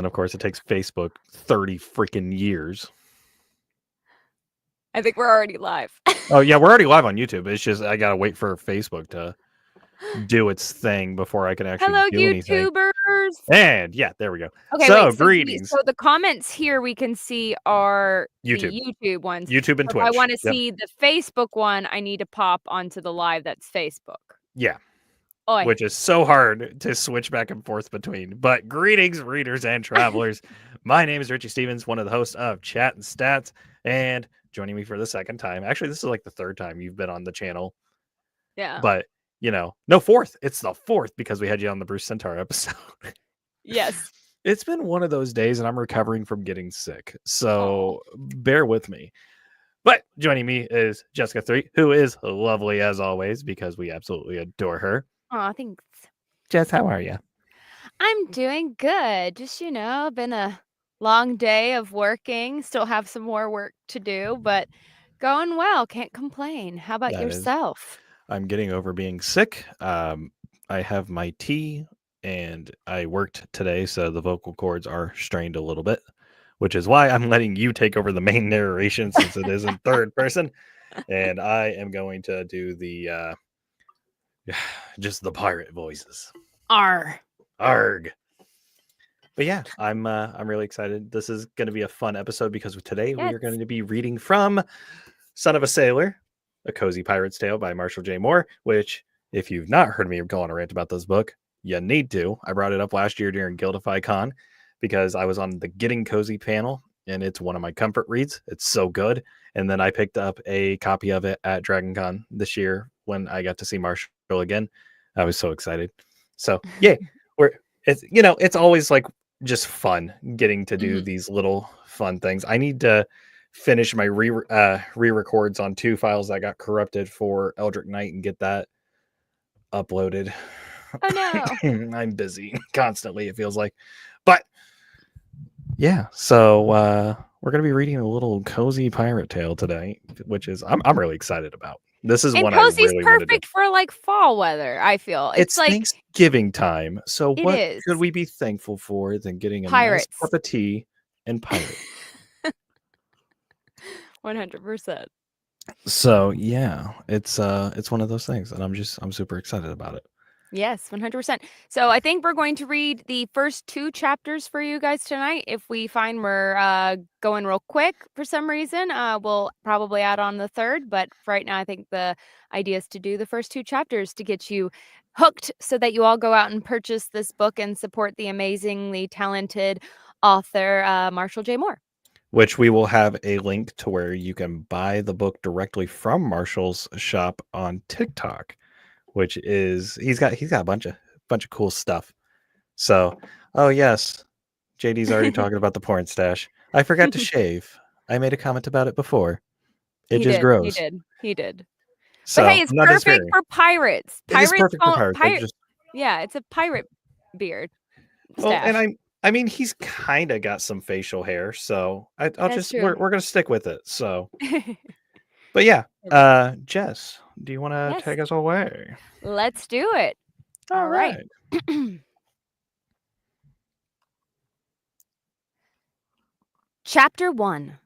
then, of course, it takes Facebook 30 freaking years. I think we're already live. Oh, yeah, we're already live on YouTube. It's just I got to wait for Facebook to do its thing before I can actually Hello, do anything. YouTubers. And, yeah, there we go. Okay, So, wait. greetings. So the comments here we can see are YouTube. the YouTube ones. YouTube and If I Twitch. want to Yep. see the Facebook one, I need to pop onto the live that's Facebook. Yeah. Oi. Which is so hard to switch back and forth between. But greetings, readers and travelers. My name is Richie Stevens, one of the hosts of Chat and Stats, and joining me for the second time. Actually, this is like the third time you've been on the channel. Yeah. But, no, fourth. It's the fourth because we had you on the Bruce Centaur episode. Yes. It's been one of those days, and I'm recovering from getting sick. So bear with me. But joining me is Jessica 3, who is lovely as always because we absolutely adore her. Aw, thanks. Jess, how are you? I'm doing good. Just, been a long day of working. Still have some more work to do, but going well. Can't complain. How about yourself? I'm getting over being sick. I have my tea, and I worked today, so the vocal cords are strained a little bit, which is why I'm letting you take over the main narration since it is in third person. And I am going to do the just the pirate voices. Arg. But yeah, I'm really excited. This is going to be a fun episode because today we are going to be reading from Son of a Sailor, A Cozy Pirate's Tale by Marshall J. Moore, which, if you've not heard me go on a rant about this book, you need to. I brought it up last year during Guildify Con because I was on the Getting Cozy panel, and it's one of my comfort reads. It's so good. And then I picked up a copy of it at Dragon Con this year when I got to see Marshall again. I was so excited. So, yeah, it's always like just fun getting to do these little fun things. I need to finish my re-records on 2 files that got corrupted for Eldritch Knight and get that uploaded. Oh no. I'm busy constantly, it feels like. But yeah, so we're gonna be reading a little cozy pirate tale today, which is I'm really excited about. This is one I really want to do. Perfect for like fall weather, I feel. It's like Thanksgiving time. So what is. could we be thankful for than getting a Pirates. nice cup of tea and pirates? 100%. So yeah, it's one of those things, and I'm super excited about it. Yes, 100%. So I think we're going to read the first 2 chapters for you guys tonight. If we find we're going real quick for some reason, we'll probably add on the third. But for right now, I think the idea is to do the first 2 chapters to get you hooked so that you all go out and purchase this book and support the amazingly talented author, Marshall J. Moore. Which we will have a link to where you can buy the book directly from Marshall's shop on TikTok. Which is he's got a bunch of cool stuff. So, oh yes, JD's already talking about the porn stash. I forgot to shave. I made a comment about it before. It just grows. He did. So, but hey, it's perfect for pirates. It is perfect for pirates. Yeah, it's a pirate beard. Well, and I mean, he's kind of got some facial hair, so we're gonna stick with it. So. But yeah, Jess, do you want to take us away? Let's do it. All right. Chapter 1.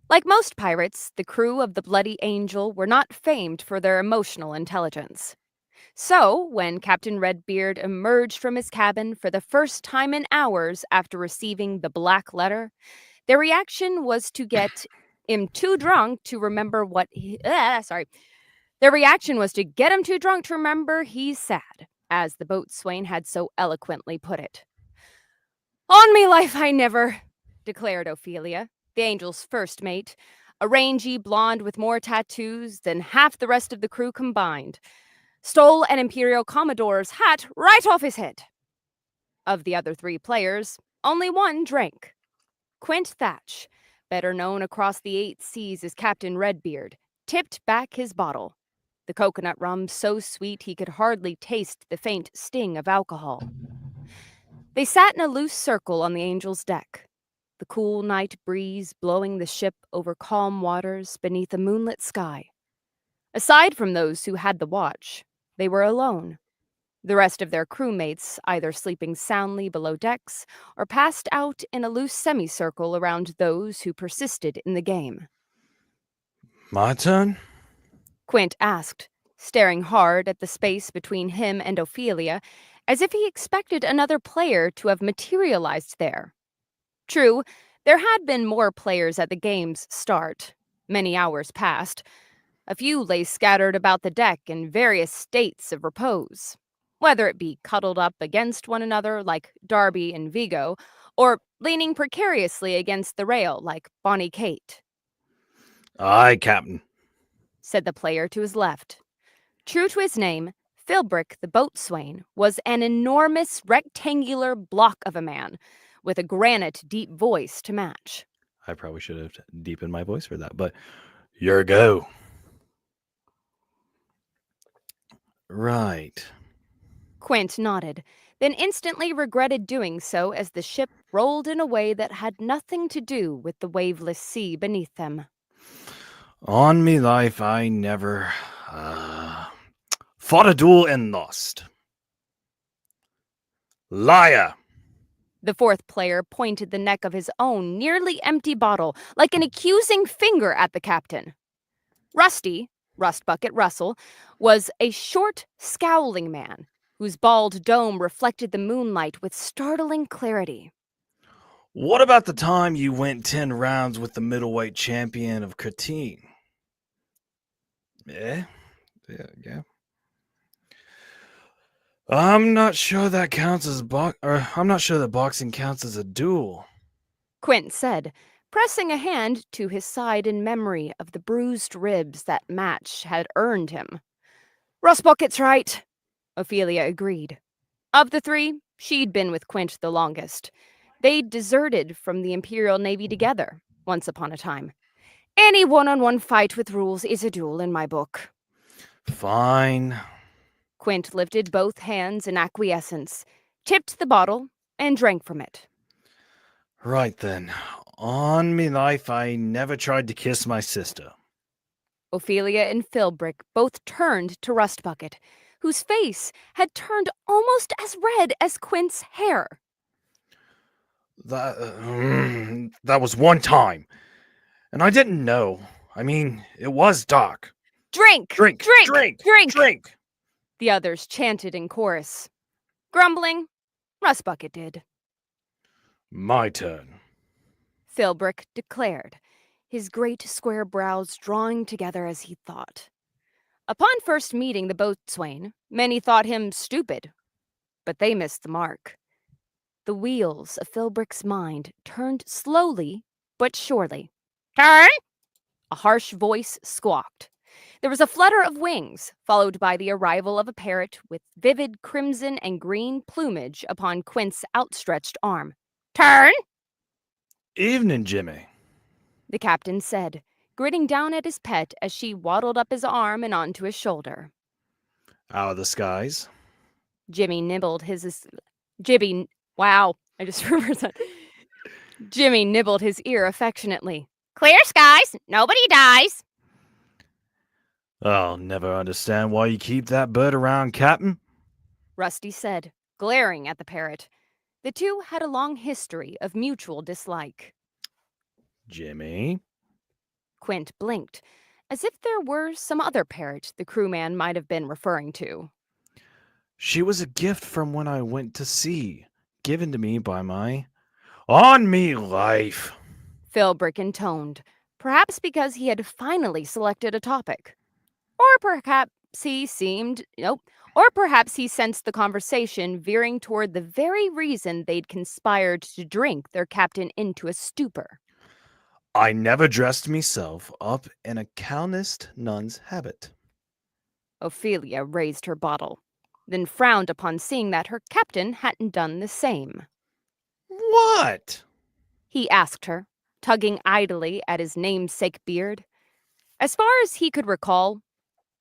Like most pirates, the crew of the Bloody Angel were not famed for their emotional intelligence. So, when Captain Redbeard emerged from his cabin for the first time in hours after receiving the black letter, their reaction was to get him too drunk to remember what Their reaction was to get him too drunk to remember he's sad, as the boatswain had so eloquently put it. On me life I never, declared Ophelia, the Angel's first mate, a rangy blonde with more tattoos than half the rest of the crew combined, stole an Imperial Commodore's hat right off his head. Of the other 3 players, only one drank. Quint Thatch, better known across the 8 seas as Captain Redbeard, tipped back his bottle. The coconut rum so sweet he could hardly taste the faint sting of alcohol. They sat in a loose circle on the Angel's deck, the cool night breeze blowing the ship over calm waters beneath a moonlit sky. Aside from those who had the watch, they were alone. The rest of their crewmates either sleeping soundly below decks or passed out in a loose semicircle around those who persisted in the game. My turn? Quint asked, staring hard at the space between him and Ophelia, as if he expected another player to have materialized there. True, there had been more players at the game's start. Many hours passed. A few lay scattered about the deck in various states of repose, whether it be cuddled up against one another like Darby and Vigo, or leaning precariously against the rail like Bonnie Kate. Aye, Captain, said the player to his left. True to his name, Philbrick the boatswain was an enormous rectangular block of a man, with a granite deep voice to match. I probably should have deepened my voice for that, but your go. Right. Quint nodded, then instantly regretted doing so as the ship rolled in a way that had nothing to do with the waveless sea beneath them. On me life, I never fought a duel and lost. Liar! The fourth player pointed the neck of his own nearly empty bottle like an accusing finger at the captain. Rusty, Rust Bucket Russell, was a short, scowling man whose bald dome reflected the moonlight with startling clarity. What about the time you went 10 rounds with the middleweight champion of Chattin? Yeah. I'm not sure that counts as I'm not sure that boxing counts as a duel. Quint said, pressing a hand to his side in memory of the bruised ribs that match had earned him. Rust Bucket's right, Ophelia agreed. Of the three, she'd been with Quint the longest. They'd deserted from the Imperial Navy together, once upon a time. Any one-on-one fight with rules is a duel in my book. Fine. Quint lifted both hands in acquiescence, tipped the bottle, and drank from it. Right then. On me life, I never tried to kiss my sister. Ophelia and Philbrick both turned to Rust Bucket, whose face had turned almost as red as Quint's hair. That was one time. And I didn't know. I mean, it was dark. Drink! Drink! Drink! Drink! Drink! Drink! The others chanted in chorus. Grumbling, Rust Bucket did. My turn, Philbrick declared, his great square brows drawing together as he thought. Upon first meeting the boatswain, many thought him stupid, but they missed the mark. The wheels of Philbrick's mind turned slowly but surely. Turn! A harsh voice squawked. There was a flutter of wings, followed by the arrival of a parrot with vivid crimson and green plumage upon Quint's outstretched arm. Turn! Evening, Jimmy, the captain said, grinning down at his pet as she waddled up his arm and onto his shoulder. Out of the skies. Jimmy nibbled his... Wow, I just remembered that. Jimmy nibbled his ear affectionately. Clear skies, nobody dies. I'll never understand why you keep that bird around, Captain, Rusty said, glaring at the parrot. The two had a long history of mutual dislike. Jimmy? Quint blinked, as if there were some other parrot the crewman might have been referring to. She was a gift from when I went to sea, given to me by my on me life, Philbrick intoned, perhaps because he had finally selected a topic. Or perhaps he sensed the conversation veering toward the very reason they'd conspired to drink their captain into a stupor. I never dressed myself up in a Calvinist nun's habit. Ophelia raised her bottle, then frowned upon seeing that her captain hadn't done the same. What? He asked her, tugging idly at his namesake beard. As far as he could recall,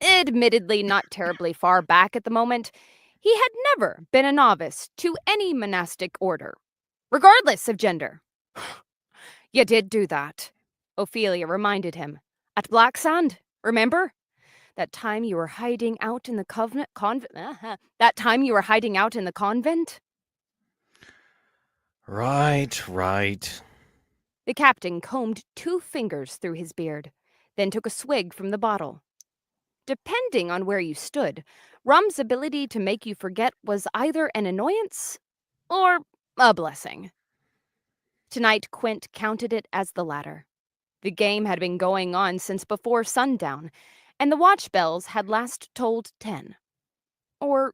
admittedly not terribly far back at the moment, he had never been a novice to any monastic order, regardless of gender. You did do that, Ophelia reminded him. At Black Sand, remember? That time you were hiding out in the that time you were hiding out in the convent? Right. The captain combed 2 fingers through his beard, then took a swig from the bottle. Depending on where you stood, rum's ability to make you forget was either an annoyance or a blessing. Tonight, Quint counted it as the latter. The game had been going on since before sundown, and the watch bells had last tolled 10. Or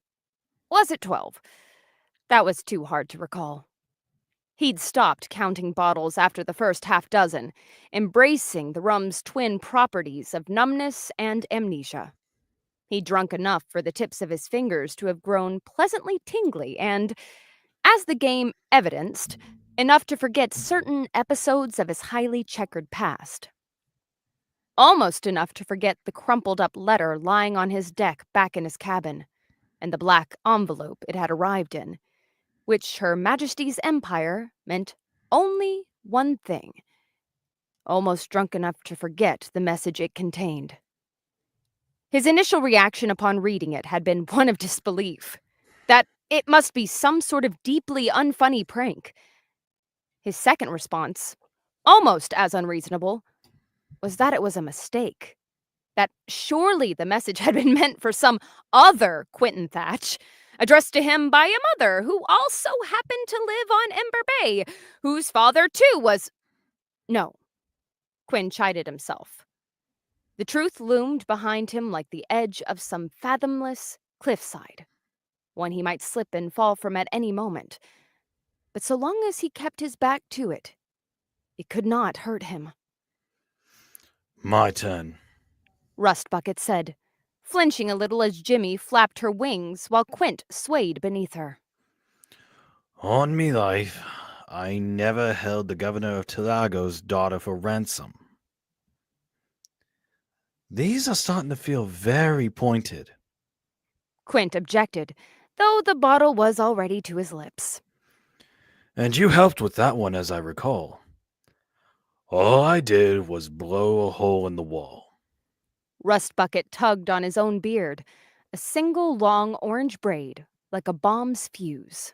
was it 12? That was too hard to recall. He'd stopped counting bottles after the first half-dozen, embracing the rum's twin properties of numbness and amnesia. He'd drunk enough for the tips of his fingers to have grown pleasantly tingly and, as the game evidenced, enough to forget certain episodes of his highly checkered past. Almost enough to forget the crumpled-up letter lying on his deck back in his cabin, and the black envelope it had arrived in, which Her Majesty's Empire meant only one thing. Almost drunk enough to forget the message it contained. His initial reaction upon reading it had been one of disbelief, that it must be some sort of deeply unfunny prank. His second response, almost as unreasonable, was that it was a mistake. That surely the message had been meant for some other Quentin Thatch, addressed to him by a mother who also happened to live on Ember Bay, whose father too was... No, Quinn chided himself. The truth loomed behind him like the edge of some fathomless cliffside, one he might slip and fall from at any moment. But so long as he kept his back to it, it could not hurt him. My turn, Rust Bucket said, flinching a little as Jimmy flapped her wings while Quint swayed beneath her. On me life, I never held the governor of Talago's daughter for ransom. These are starting to feel very pointed. Quint objected, though the bottle was already to his lips. And you helped with that one, as I recall. All I did was blow a hole in the wall. Rust Bucket tugged on his own beard, a single long orange braid, like a bomb's fuse.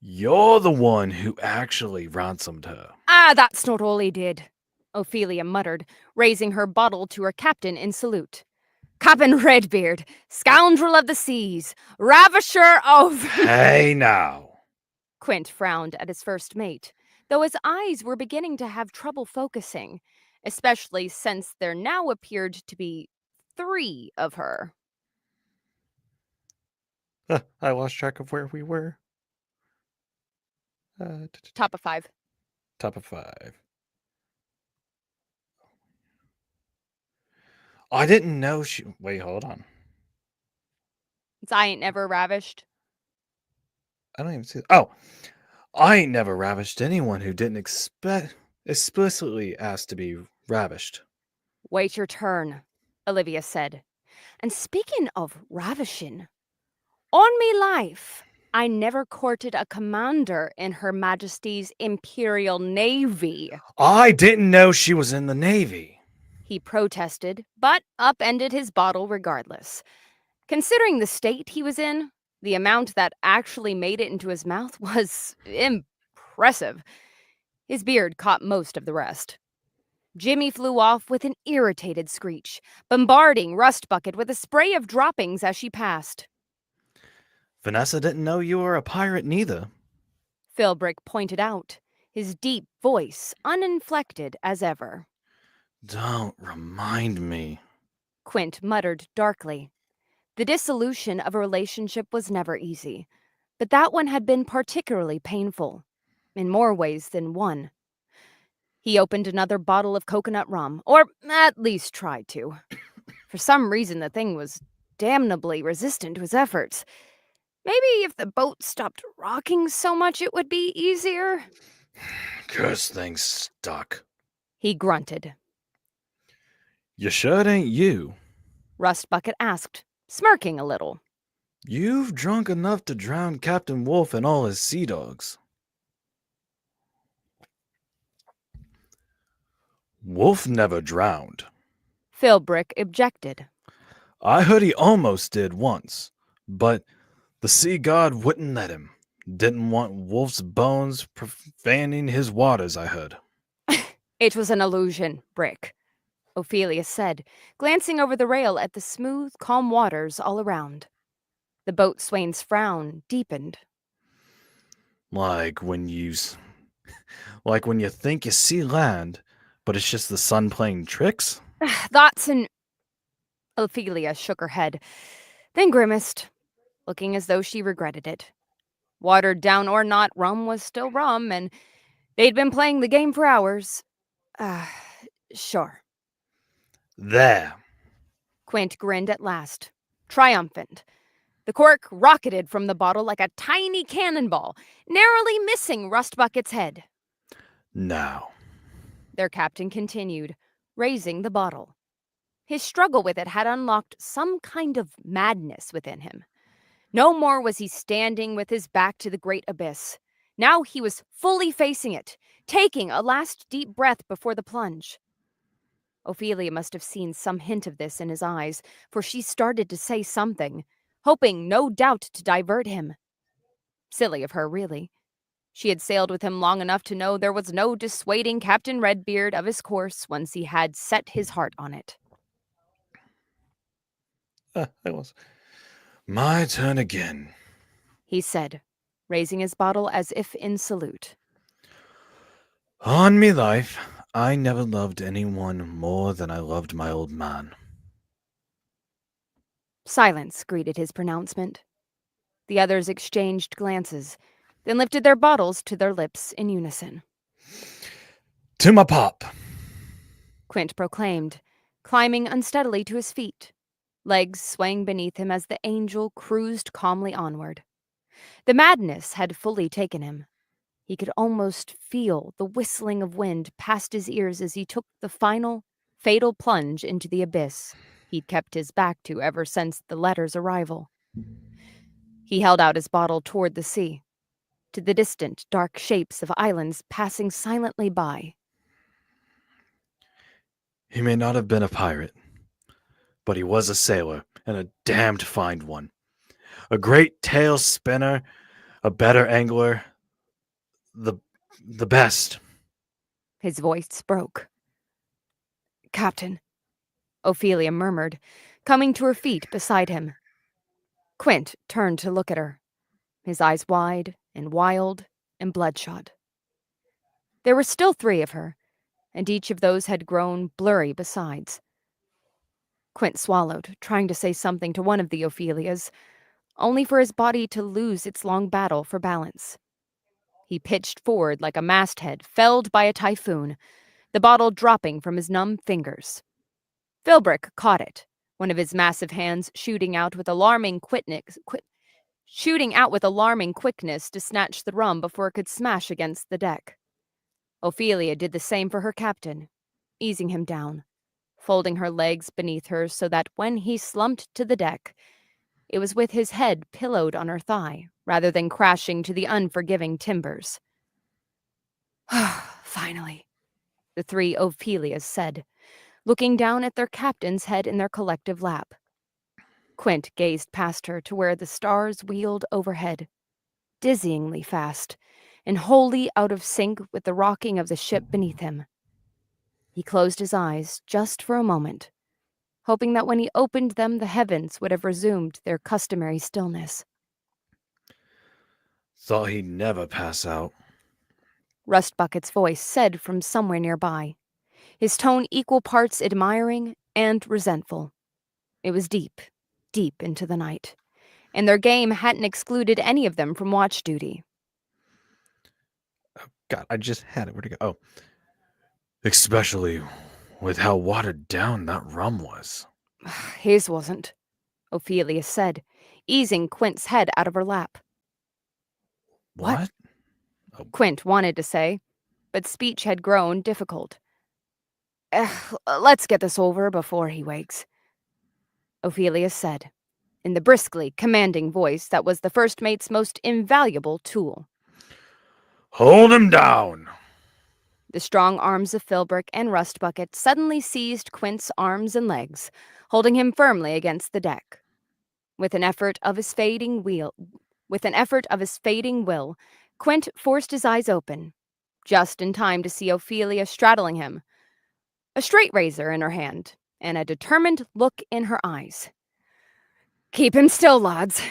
You're the one who actually ransomed her. Ah, that's not all he did, Ophelia muttered, raising her bottle to her captain in salute. Captain Redbeard, scoundrel of the seas, ravisher of... Hey now. Quint frowned at his first mate, though his eyes were beginning to have trouble focusing, especially since there now appeared to be 3 of her. I lost track of where we were. Top of 5. Top of 5. I didn't know she... Wait, hold on. It's I Ain't Never Ravished. I don't even see... Oh! I ain't never ravished anyone who didn't explicitly ask to be ravished. Wait your turn, Olivia said. And speaking of ravishing, on me life, I never courted a commander in Her Majesty's Imperial Navy. I didn't know she was in the Navy. He protested, but upended his bottle regardless. Considering the state he was in, the amount that actually made it into his mouth was impressive. His beard caught most of the rest. Jimmy flew off with an irritated screech, bombarding Rust Bucket with a spray of droppings as she passed. Vanessa didn't know you were a pirate neither. Philbrick pointed out, his deep voice uninflected as ever. Don't remind me. Quint muttered darkly. The dissolution of a relationship was never easy, but that one had been particularly painful, in more ways than one. He opened another bottle of coconut rum, or at least tried to. For some reason, the thing was damnably resistant to his efforts. Maybe if the boat stopped rocking so much, it would be easier. Curse thing's stuck. He grunted. You sure it ain't you? Rust Bucket asked, smirking a little. You've drunk enough to drown Captain Wolf and all his sea dogs. Wolf never drowned. Philbrick objected. I heard he almost did once, but the sea god wouldn't let him. Didn't want wolf's bones profaning his waters, I heard. It was an illusion, Brick, Ophelia said, glancing over the rail at the smooth, calm waters all around. The boatswain's frown deepened. Like when you like when you think you see land, but it's just the sun playing tricks? That's an... Ophelia shook her head, then grimaced, looking as though she regretted it. Watered down or not, rum was still rum, and they'd been playing the game for hours. Sure. There. Quint grinned at last, triumphant. The cork rocketed from the bottle like a tiny cannonball, narrowly missing Rustbucket's head. Now. Their captain continued, raising the bottle. His struggle with it had unlocked some kind of madness within him. No more was he standing with his back to the great abyss. Now he was fully facing it, taking a last deep breath before the plunge. Ophelia must have seen some hint of this in his eyes, for she started to say something, hoping no doubt to divert him. Silly of her, really. She had sailed with him long enough to know there was no dissuading Captain Redbeard of his course once he had set his heart on it. That was my turn again, He said, raising his bottle as if in salute. On me life, I never loved anyone more than I loved my old man. Silence greeted his pronouncement. The others exchanged glances, then lifted their bottles to their lips in unison. To my pop, Quint proclaimed, climbing unsteadily to his feet, legs swaying beneath him as the angel cruised calmly onward. The madness had fully taken him. He could almost feel the whistling of wind past his ears as he took the final, fatal plunge into the abyss he'd kept his back to ever since the letter's arrival. He held out his bottle toward the sea, to the distant, dark shapes of islands passing silently by. He may not have been a pirate, but he was a sailor, and a damned fine one. A great tail spinner, a better angler, the best. His voice broke. Captain, Ophelia murmured, coming to her feet beside him. Quint turned to look at her, his eyes wide and wild and bloodshot. There were still 3 of her, and each of those had grown blurry besides. Quint swallowed, trying to say something to one of the Ophelias, only for his body to lose its long battle for balance. He pitched forward like a masthead felled by a typhoon, the bottle dropping from his numb fingers. Philbrick caught it, one of his massive hands shooting out with alarming quickness to snatch the rum before it could smash against the deck. Ophelia did the same for her captain, easing him down, folding her legs beneath her so that when he slumped to the deck, it was with his head pillowed on her thigh rather than crashing to the unforgiving timbers. Finally, the 3 Ophelias said, looking down at their captain's head in their collective lap. Quint gazed past her to where the stars wheeled overhead, dizzyingly fast, and wholly out of sync with the rocking of the ship beneath him. He closed his eyes just for a moment, hoping that when he opened them the heavens would have resumed their customary stillness. Thought he'd never pass out. Rustbucket's voice said from somewhere nearby, his tone equal parts admiring and resentful. It was deep, deep into the night, and their game hadn't excluded any of them from watch duty. Oh, God, I just had it. Where'd it go? Oh. Especially with how watered down that rum was. His wasn't, Ophelia said, easing Quint's head out of her lap. What? Oh. Quint wanted to say, but speech had grown difficult. Let's get this over before he wakes, Ophelia said, in the briskly commanding voice that was the first mate's most invaluable tool. Hold him down! The strong arms of Philbrick and Rustbucket suddenly seized Quint's arms and legs, holding him firmly against the deck. With an effort of his fading will, Quint forced his eyes open, just in time to see Ophelia straddling him, a straight razor in her hand, and a determined look in her eyes. "Keep him still, lads,"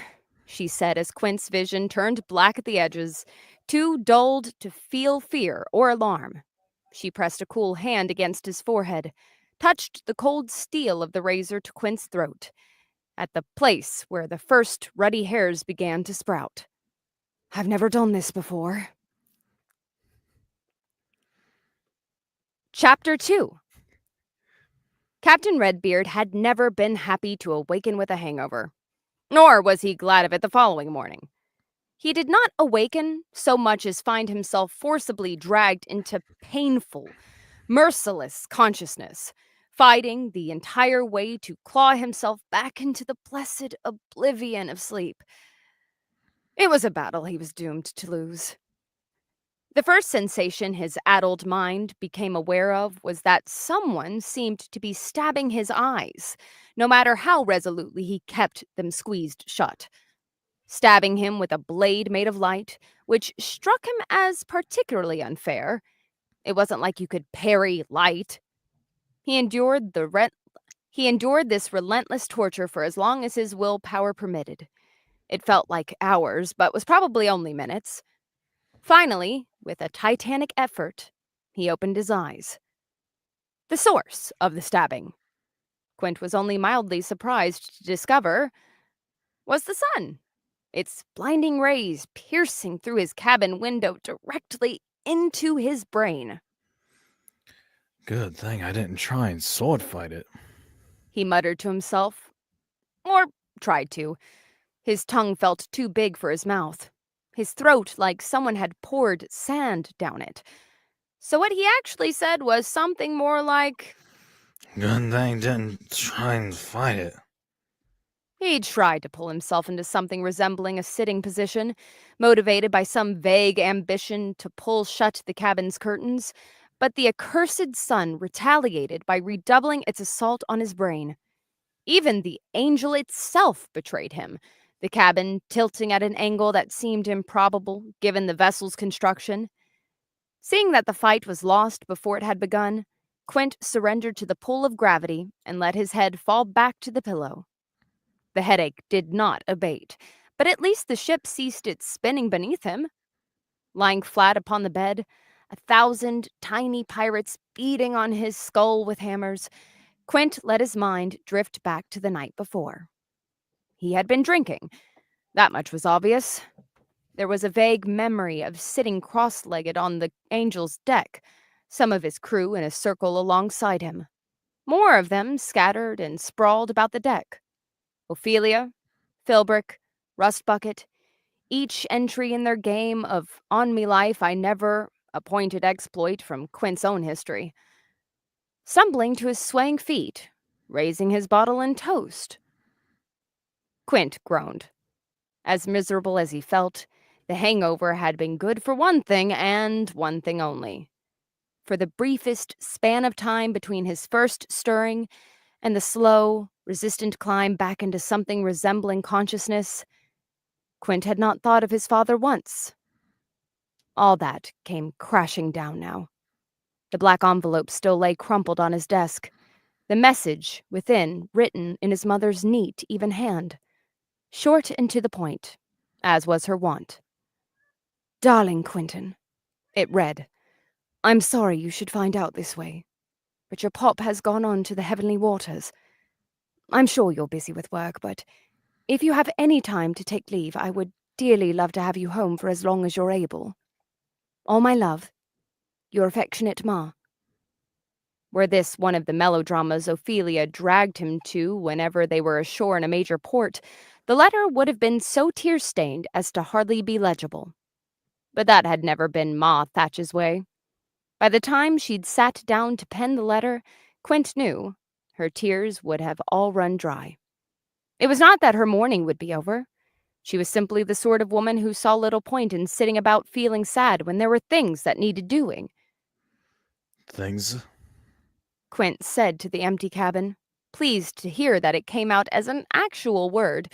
she said as Quint's vision turned black at the edges, too dulled to feel fear or alarm. She pressed a cool hand against his forehead, touched the cold steel of the razor to Quint's throat, at the place where the first ruddy hairs began to sprout. "I've never done this before." Chapter 2. Captain Redbeard had never been happy to awaken with a hangover, nor was he glad of it the following morning. He did not awaken so much as find himself forcibly dragged into painful, merciless consciousness, fighting the entire way to claw himself back into the blessed oblivion of sleep. It was a battle he was doomed to lose. The first sensation his addled mind became aware of was that someone seemed to be stabbing his eyes, no matter how resolutely he kept them squeezed shut. Stabbing him with a blade made of light, which struck him as particularly unfair. It wasn't like you could parry light. He endured this relentless torture for as long as his willpower permitted. It felt like hours, but was probably only minutes. Finally, with a titanic effort, he opened his eyes. The source of the stabbing, Quint was only mildly surprised to discover, was the sun, its blinding rays piercing through his cabin window directly into his brain. "Good thing I didn't try and sword fight it," he muttered to himself. Or tried to. His tongue felt too big for his mouth, his throat like someone had poured sand down it. So what he actually said was something more like, "Good thing I didn't try and fight it." He tried to pull himself into something resembling a sitting position, motivated by some vague ambition to pull shut the cabin's curtains, but the accursed sun retaliated by redoubling its assault on his brain. Even the angel itself betrayed him, the cabin tilting at an angle that seemed improbable given the vessel's construction. Seeing that the fight was lost before it had begun, Quint surrendered to the pull of gravity and let his head fall back to the pillow. The headache did not abate, but at least the ship ceased its spinning beneath him. Lying flat upon the bed, 1,000 tiny pirates beating on his skull with hammers, Quint let his mind drift back to the night before. He had been drinking. That much was obvious. There was a vague memory of sitting cross-legged on the Angel's deck, some of his crew in a circle alongside him. More of them scattered and sprawled about the deck. Ophelia, Philbrick, Rustbucket, each entry in their game of On Me Life I Never, a pointed exploit from Quint's own history. Stumbling to his swaying feet, raising his bottle in toast. Quint groaned. As miserable as he felt, the hangover had been good for one thing and one thing only. For the briefest span of time between his first stirring and the slow, resistant climb back into something resembling consciousness, Quint had not thought of his father once. All that came crashing down now. The black envelope still lay crumpled on his desk, the message within written in his mother's neat, even hand, short and to the point, as was her wont. "Darling Quentin," it read, "I'm sorry you should find out this way, but your pop has gone on to the heavenly waters. I'm sure you're busy with work, but if you have any time to take leave, I would dearly love to have you home for as long as you're able. All my love, your affectionate Ma." Were this one of the melodramas Ophelia dragged him to whenever they were ashore in a major port, the letter would have been so tear-stained as to hardly be legible. But that had never been Ma Thatch's way. By the time she'd sat down to pen the letter, Quint knew her tears would have all run dry. It was not that her mourning would be over. She was simply the sort of woman who saw little point in sitting about feeling sad when there were things that needed doing. "Things?" Quint said to the empty cabin. pleased to hear that it came out as an actual word,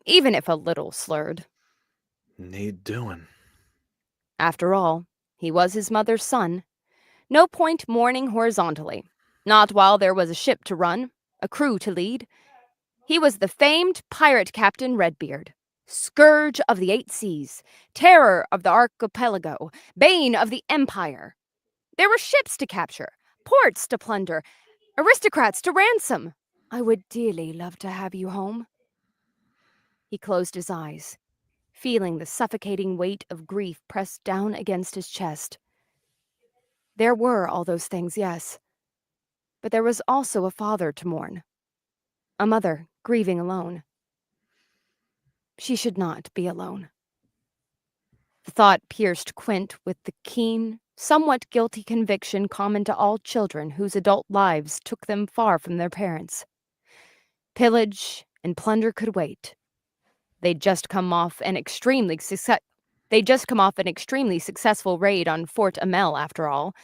even if a little slurred. Need doing. After all, he was his mother's son. No point mourning horizontally, not while there was a ship to run, a crew to lead. He was the famed pirate Captain Redbeard, scourge of the 8 seas, terror of the archipelago, bane of the empire. There were ships to capture, ports to plunder, aristocrats to ransom. I would dearly love to have you home. He closed his eyes, feeling the suffocating weight of grief pressed down against his chest. There were all those things, yes. But there was also a father to mourn, a mother grieving alone. She should not be alone. The thought pierced Quint with the keen, somewhat guilty conviction common to all children whose adult lives took them far from their parents. Pillage and plunder could wait. They'd just come off an extremely successful raid on Fort Amel, after all.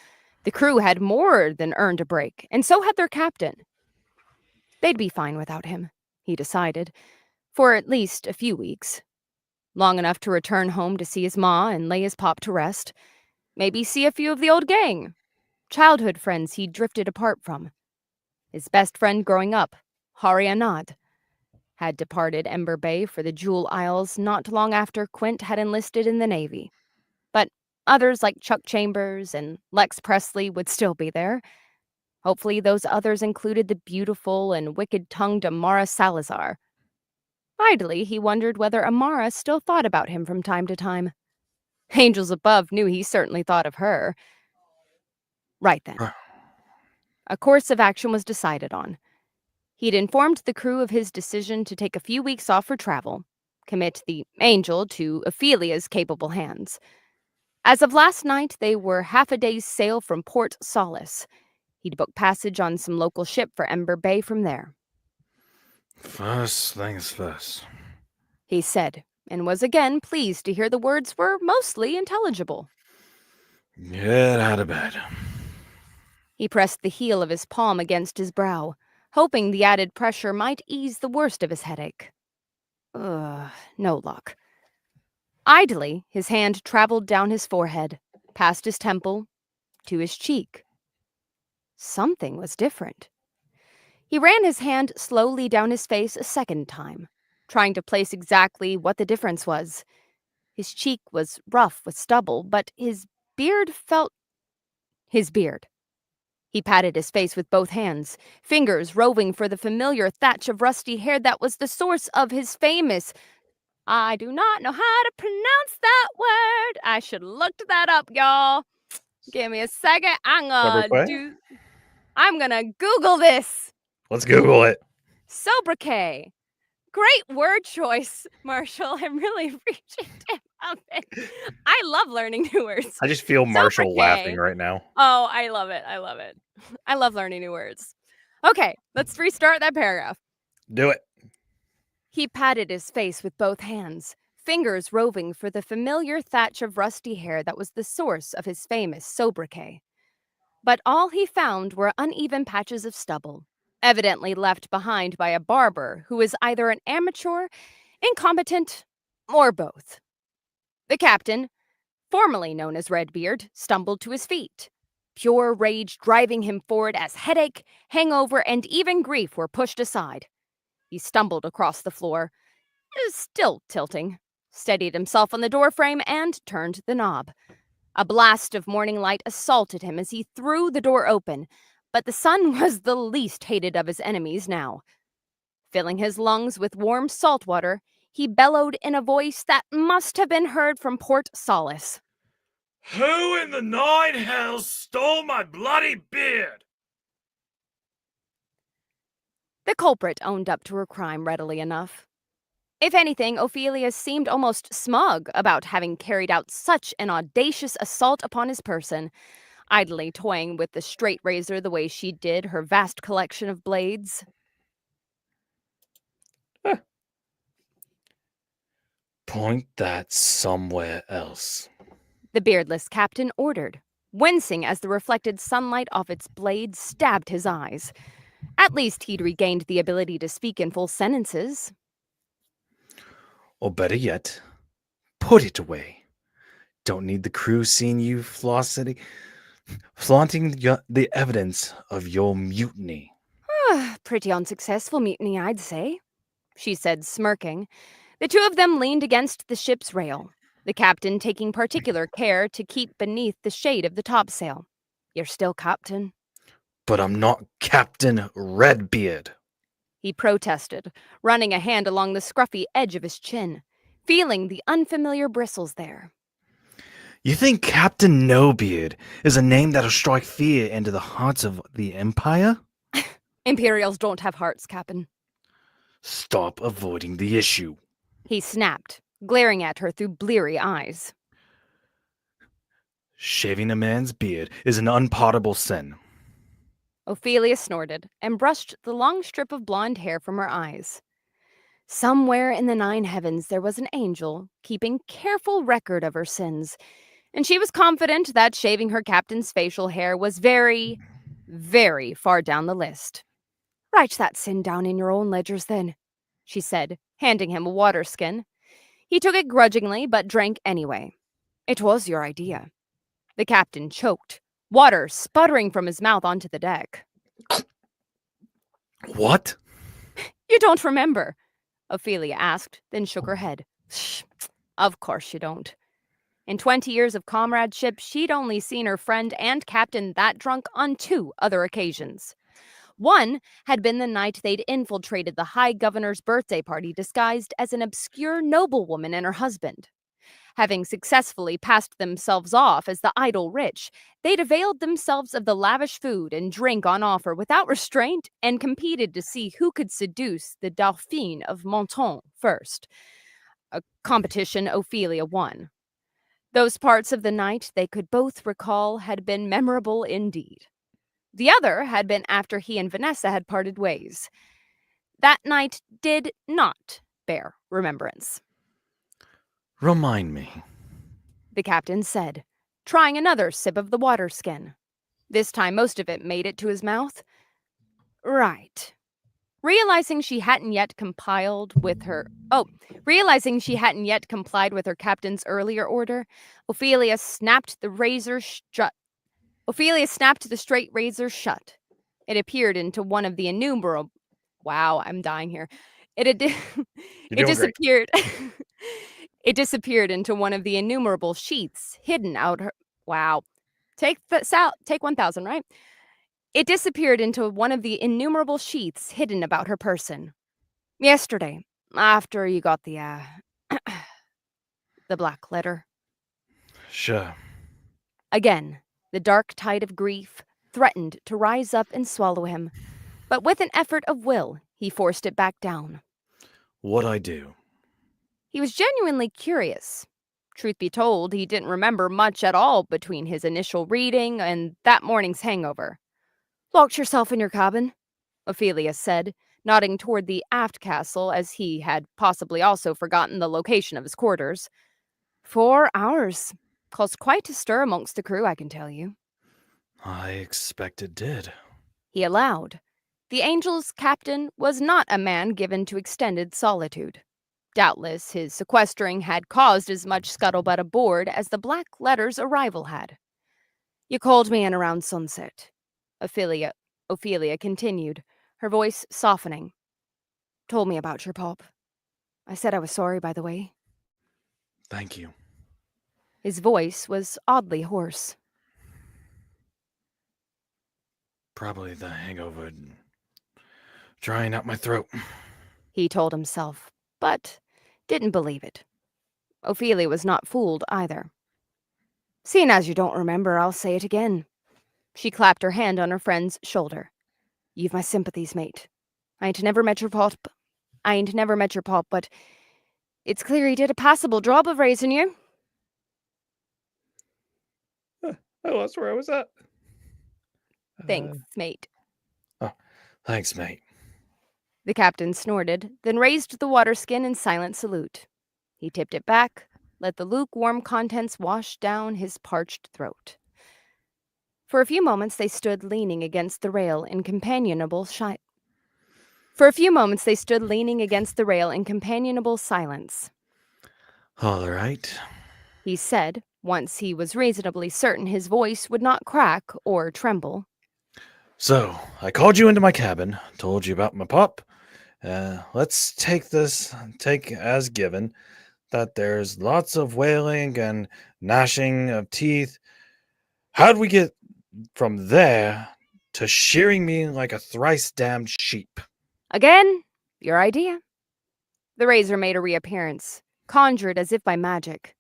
The crew had more than earned a break, and so had their captain. They'd be fine without him, he decided, for at least a few weeks. Long enough to return home to see his ma and lay his pop to rest. Maybe see a few of the old gang. Childhood friends he'd drifted apart from. His best friend growing up, Hari Anad, had departed Ember Bay for the Jewel Isles not long after Quint had enlisted in the Navy. But others like Chuck Chambers and Lex Presley would still be there. Hopefully those others included the beautiful and wicked-tongued Amara Salazar. Idly, he wondered whether Amara still thought about him from time to time. Angels above knew he certainly thought of her. Right then. A course of action was decided on. He'd informed the crew of his decision to take a few weeks off for travel, commit the Angel to Ophelia's capable hands. As of last night, they were half a day's sail from Port Solace. He'd booked passage on some local ship for Ember Bay from there. First things first, he said, and was again pleased to hear the words were mostly intelligible. Get out of bed. He pressed the heel of his palm against his brow, hoping the added pressure might ease the worst of his headache. No luck. Idly, his hand traveled down his forehead, past his temple, to his cheek. Something was different. He ran his hand slowly down his face a second time, trying to place exactly what the difference was. His cheek was rough with stubble, but his beard felt... his beard. He patted his face with both hands, fingers roving for the familiar thatch of rusty hair that was the source of his famous... I do not know how to pronounce that word. I should have looked that up, y'all. Give me a second. I'm gonna Google this. Let's Google it. Sobriquet. Great word choice, Marshall. I'm really appreciative of it. I love learning new words. I just feel Marshall laughing right now. Oh, I love it. I love it. I love learning new words. Okay, let's restart that paragraph. Do it. He patted his face with both hands, fingers roving for the familiar thatch of rusty hair that was the source of his famous sobriquet. But all he found were uneven patches of stubble, evidently left behind by a barber who was either an amateur, incompetent, or both. The captain, formerly known as Redbeard, stumbled to his feet, pure rage driving him forward as headache, hangover, and even grief were pushed aside. He stumbled across the floor, still tilting, steadied himself on the doorframe, and turned the knob. A blast of morning light assaulted him as he threw the door open, but the sun was the least hated of his enemies now. Filling his lungs with warm salt water, he bellowed in a voice that must have been heard from Port Solace. Who in the nine hells stole my bloody beard? The culprit owned up to her crime readily enough. If anything, Ophelia seemed almost smug about having carried out such an audacious assault upon his person, idly toying with the straight razor the way she did her vast collection of blades. Point that somewhere else, the beardless captain ordered, wincing as the reflected sunlight off its blade stabbed his eyes. At least he'd regained the ability to speak in full sentences. Or better yet, put it away. Don't need the crew seeing you flaunting the evidence of your mutiny. Pretty unsuccessful mutiny, I'd say, she said, smirking. The two of them leaned against the ship's rail, the captain taking particular care to keep beneath the shade of the topsail. You're still captain, But I'm not Captain Redbeard. he protested, running a hand along the scruffy edge of his chin, feeling the unfamiliar bristles there. You think Captain Nobeard is a name that'll strike fear into the hearts of the Empire? Imperials don't have hearts, Captain, Stop avoiding the issue. he snapped, glaring at her through bleary eyes. Shaving a man's beard is an unpardonable sin. Ophelia snorted and brushed the long strip of blonde hair from her eyes. Somewhere in the 9 heavens there was an angel keeping careful record of her sins, and she was confident that shaving her captain's facial hair was very, very far down the list. Write that sin down in your own ledgers then, she said, handing him a water skin. He took it grudgingly, but drank anyway. It was your idea. The captain choked, water sputtering from his mouth onto the deck. What? You don't remember? Ophelia asked, then shook her head. Shh, of course you don't. In 20 years of comradeship, she'd only seen her friend and captain that drunk on 2 other occasions. One had been the night they'd infiltrated the High Governor's birthday party disguised as an obscure noblewoman and her husband. Having successfully passed themselves off as the idle rich, they'd availed themselves of the lavish food and drink on offer without restraint and competed to see who could seduce the Dauphine of Menton first. A competition Ophelia won. Those parts of the night they could both recall had been memorable indeed. The other had been after he and Vanessa had parted ways. That night did not bear remembrance. Remind me. The captain said, trying another sip of the water skin. This time most of it made it to his mouth. Right. Realizing she hadn't yet complied with her captain's earlier order, Ophelia snapped the straight razor shut. It appeared into one of the innumerable. Wow, I'm dying here. It disappeared. It disappeared into one of the innumerable sheaths hidden out her. Wow, take 1,000, right? It disappeared into one of the innumerable sheaths hidden about her person. Yesterday, after you got the the black letter. Sure. Again, the dark tide of grief threatened to rise up and swallow him, but with an effort of will, he forced it back down. What'd I do? He was genuinely curious. Truth be told, he didn't remember much at all between his initial reading and that morning's hangover. Locked yourself in your cabin, Ophelia said, nodding toward the aft castle as he had possibly also forgotten the location of his quarters. 4 hours. Caused quite a stir amongst the crew, I can tell you. I expect it did. He allowed. The Angel's captain was not a man given to extended solitude. Doubtless his sequestering had caused as much scuttlebutt aboard as the black letter's arrival had. You called me in around sunset, Ophelia continued, her voice softening. Told me about your pop. I said I was sorry, by the way. Thank you. His voice was oddly hoarse. Probably the hangover drying out my throat, He told himself, but didn't believe it. Ophelia was not fooled either. Seeing as you don't remember, I'll say it again. She clapped her hand on her friend's shoulder. You've my sympathies, mate. I ain't never met your pop, but it's clear he did a passable job of raising you. I lost where I was at. Thanks, mate. Oh, thanks, mate. The captain snorted, then raised the water skin in silent salute. He tipped it back, let the lukewarm contents wash down his parched throat. For a few moments they stood leaning against the rail in companionable For a few moments they stood leaning against the rail in companionable silence. All right. He said, once he was reasonably certain his voice would not crack or tremble. So, I called you into my cabin, told you about my pup. Let's take as given that there's lots of wailing and gnashing of teeth. How'd we get from there to shearing me like a thrice damned sheep? Again, your idea. The razor made a reappearance, conjured as if by magic.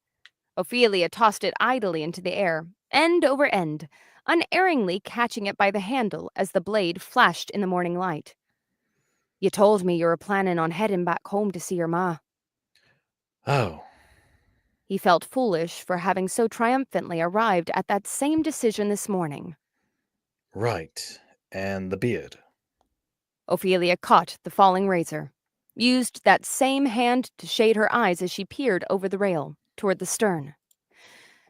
Ophelia tossed it idly into the air, end over end, unerringly catching it by the handle as the blade flashed in the morning light. You told me you were planning on heading back home to see your ma. Oh, He felt foolish for having so triumphantly arrived at that same decision this morning. right. And the beard. Ophelia caught the falling razor, used that same hand to shade her eyes as she peered over the rail, toward the stern.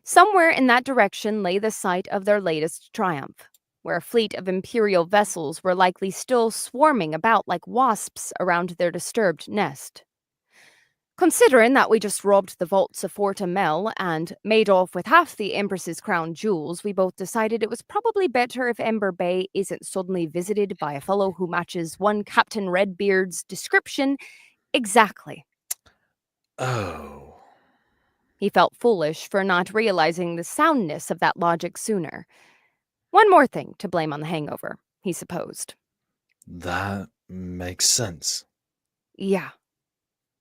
Somewhere in that direction lay the site of their latest triumph, where a fleet of imperial vessels were likely still swarming about like wasps around their disturbed nest. Considering that we just robbed the vaults of Fort Amel and made off with half the Empress's crown jewels, we both decided it was probably better if Ember Bay isn't suddenly visited by a fellow who matches one Captain Redbeard's description exactly. Oh, He felt foolish for not realizing the soundness of that logic sooner. One more thing to blame on the hangover, he supposed. that makes sense. Yeah.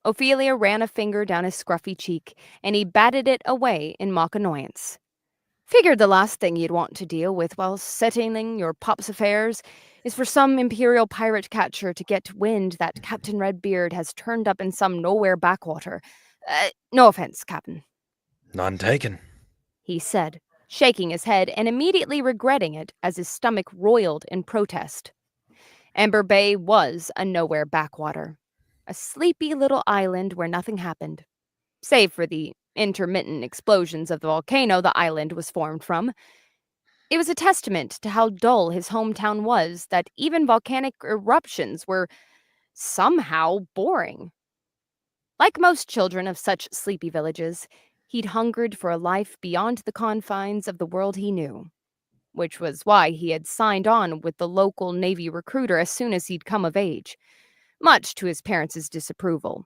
Ophelia ran a finger down his scruffy cheek, and he batted it away in mock annoyance. Figured the last thing you'd want to deal with while settling your pop's affairs is for some imperial pirate catcher to get wind that Captain Redbeard has turned up in some nowhere backwater. No offense, Captain, None taken. he said, shaking his head and immediately regretting it as his stomach roiled in protest. Ember Bay was a nowhere backwater, a sleepy little island where nothing happened, save for the intermittent explosions of the volcano the island was formed from. It was a testament to how dull his hometown was that even volcanic eruptions were somehow boring. Like most children of such sleepy villages, he'd hungered for a life beyond the confines of the world he knew, which was why he had signed on with the local Navy recruiter as soon as he'd come of age, much to his parents' disapproval.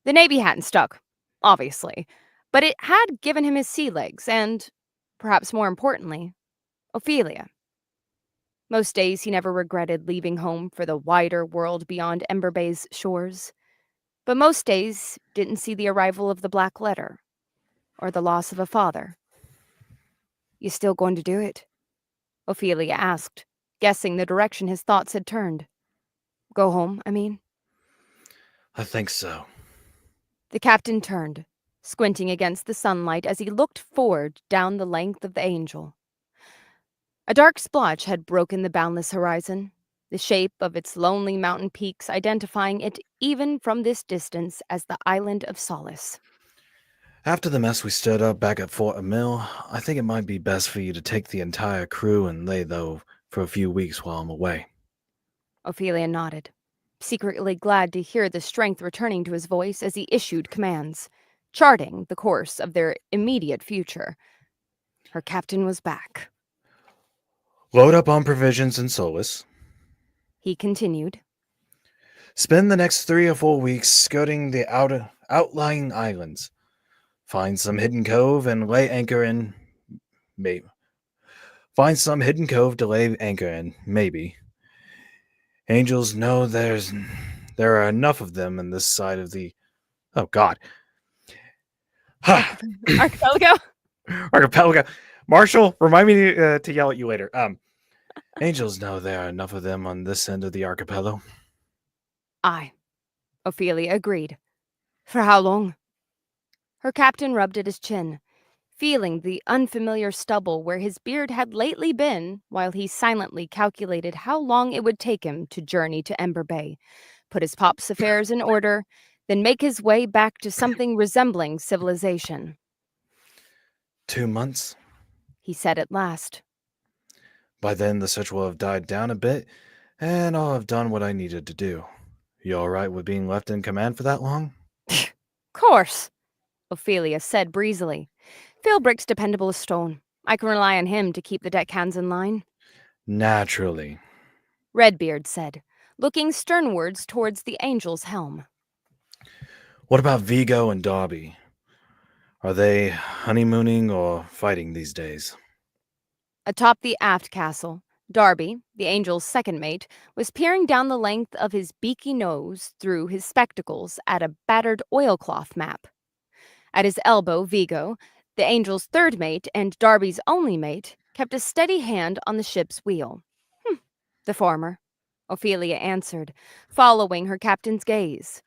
The Navy hadn't stuck, obviously, but it had given him his sea legs and, perhaps more importantly, Ophelia. Most days he never regretted leaving home for the wider world beyond Ember Bay's shores, but most days didn't see the arrival of the black letter or the loss of a father. You still going to do it? Ophelia asked, guessing the direction his thoughts had turned. Go home, I mean? I think so. The captain turned, squinting against the sunlight as he looked forward down the length of the Angel. A dark splotch had broken the boundless horizon, the shape of its lonely mountain peaks identifying it even from this distance as the Island of Solace. After the mess we stirred up back at Fort Emil, I think it might be best for you to take the entire crew and lay low for a few weeks while I'm away. Ophelia nodded, secretly glad to hear the strength returning to his voice as he issued commands, charting the course of their immediate future. Her captain was back. Load up on provisions and solace. He continued. Spend the next 3 or 4 weeks skirting the outlying islands. Find some hidden cove and lay anchor in. Maybe. Find some hidden cove to lay anchor in. Maybe. Angels know there are enough of them in this side of the. Oh God. Archipelago? Archipelago. Marshall, remind me to yell at you later. Angels know there are enough of them on this end of the archipelago. Aye, Ophelia agreed. For how long? Her captain rubbed at his chin, feeling the unfamiliar stubble where his beard had lately been, while he silently calculated how long it would take him to journey to Ember Bay, put his pop's affairs in order, then make his way back to something resembling civilization. 2 months? He said at last. By then, the search will have died down a bit, and I'll have done what I needed to do. You all right with being left in command for that long? Course, Ophelia said breezily. Philbrick's dependable as stone. I can rely on him to keep the deckhands in line. Naturally. Redbeard said, looking sternwards towards the Angel's helm. What about Vigo and Darby? Are they honeymooning or fighting these days? Atop the aft castle, Darby, the Angel's second mate, was peering down the length of his beaky nose through his spectacles at a battered oilcloth map. At his elbow, Vigo, the Angel's third mate and Darby's only mate, kept a steady hand on the ship's wheel. The former, Ophelia answered, following her captain's gaze.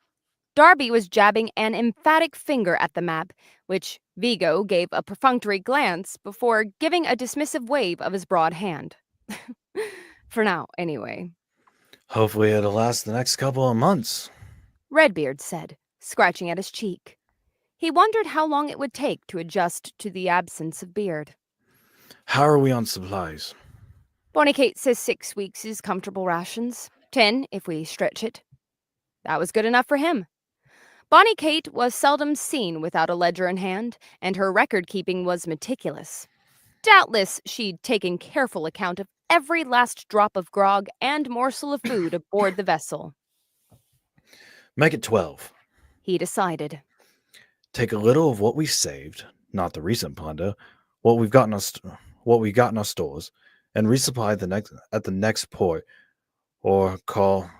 Darby was jabbing an emphatic finger at the map, which Vigo gave a perfunctory glance before giving a dismissive wave of his broad hand. For now, anyway. Hopefully it'll last the next couple of months. Redbeard said, scratching at his cheek. He wondered how long it would take to adjust to the absence of beard. How are we on supplies? Bonnie Kate says 6 weeks is comfortable rations. 10 if we stretch it. That was good enough for him. Bonnie Kate was seldom seen without a ledger in hand, and her record-keeping was meticulous. Doubtless she'd taken careful account of every last drop of grog and morsel of food aboard the vessel. Make it 12. He decided. Take a little of what we saved, not the recent plunder, what we got in our stores, and resupply at the next port, or call,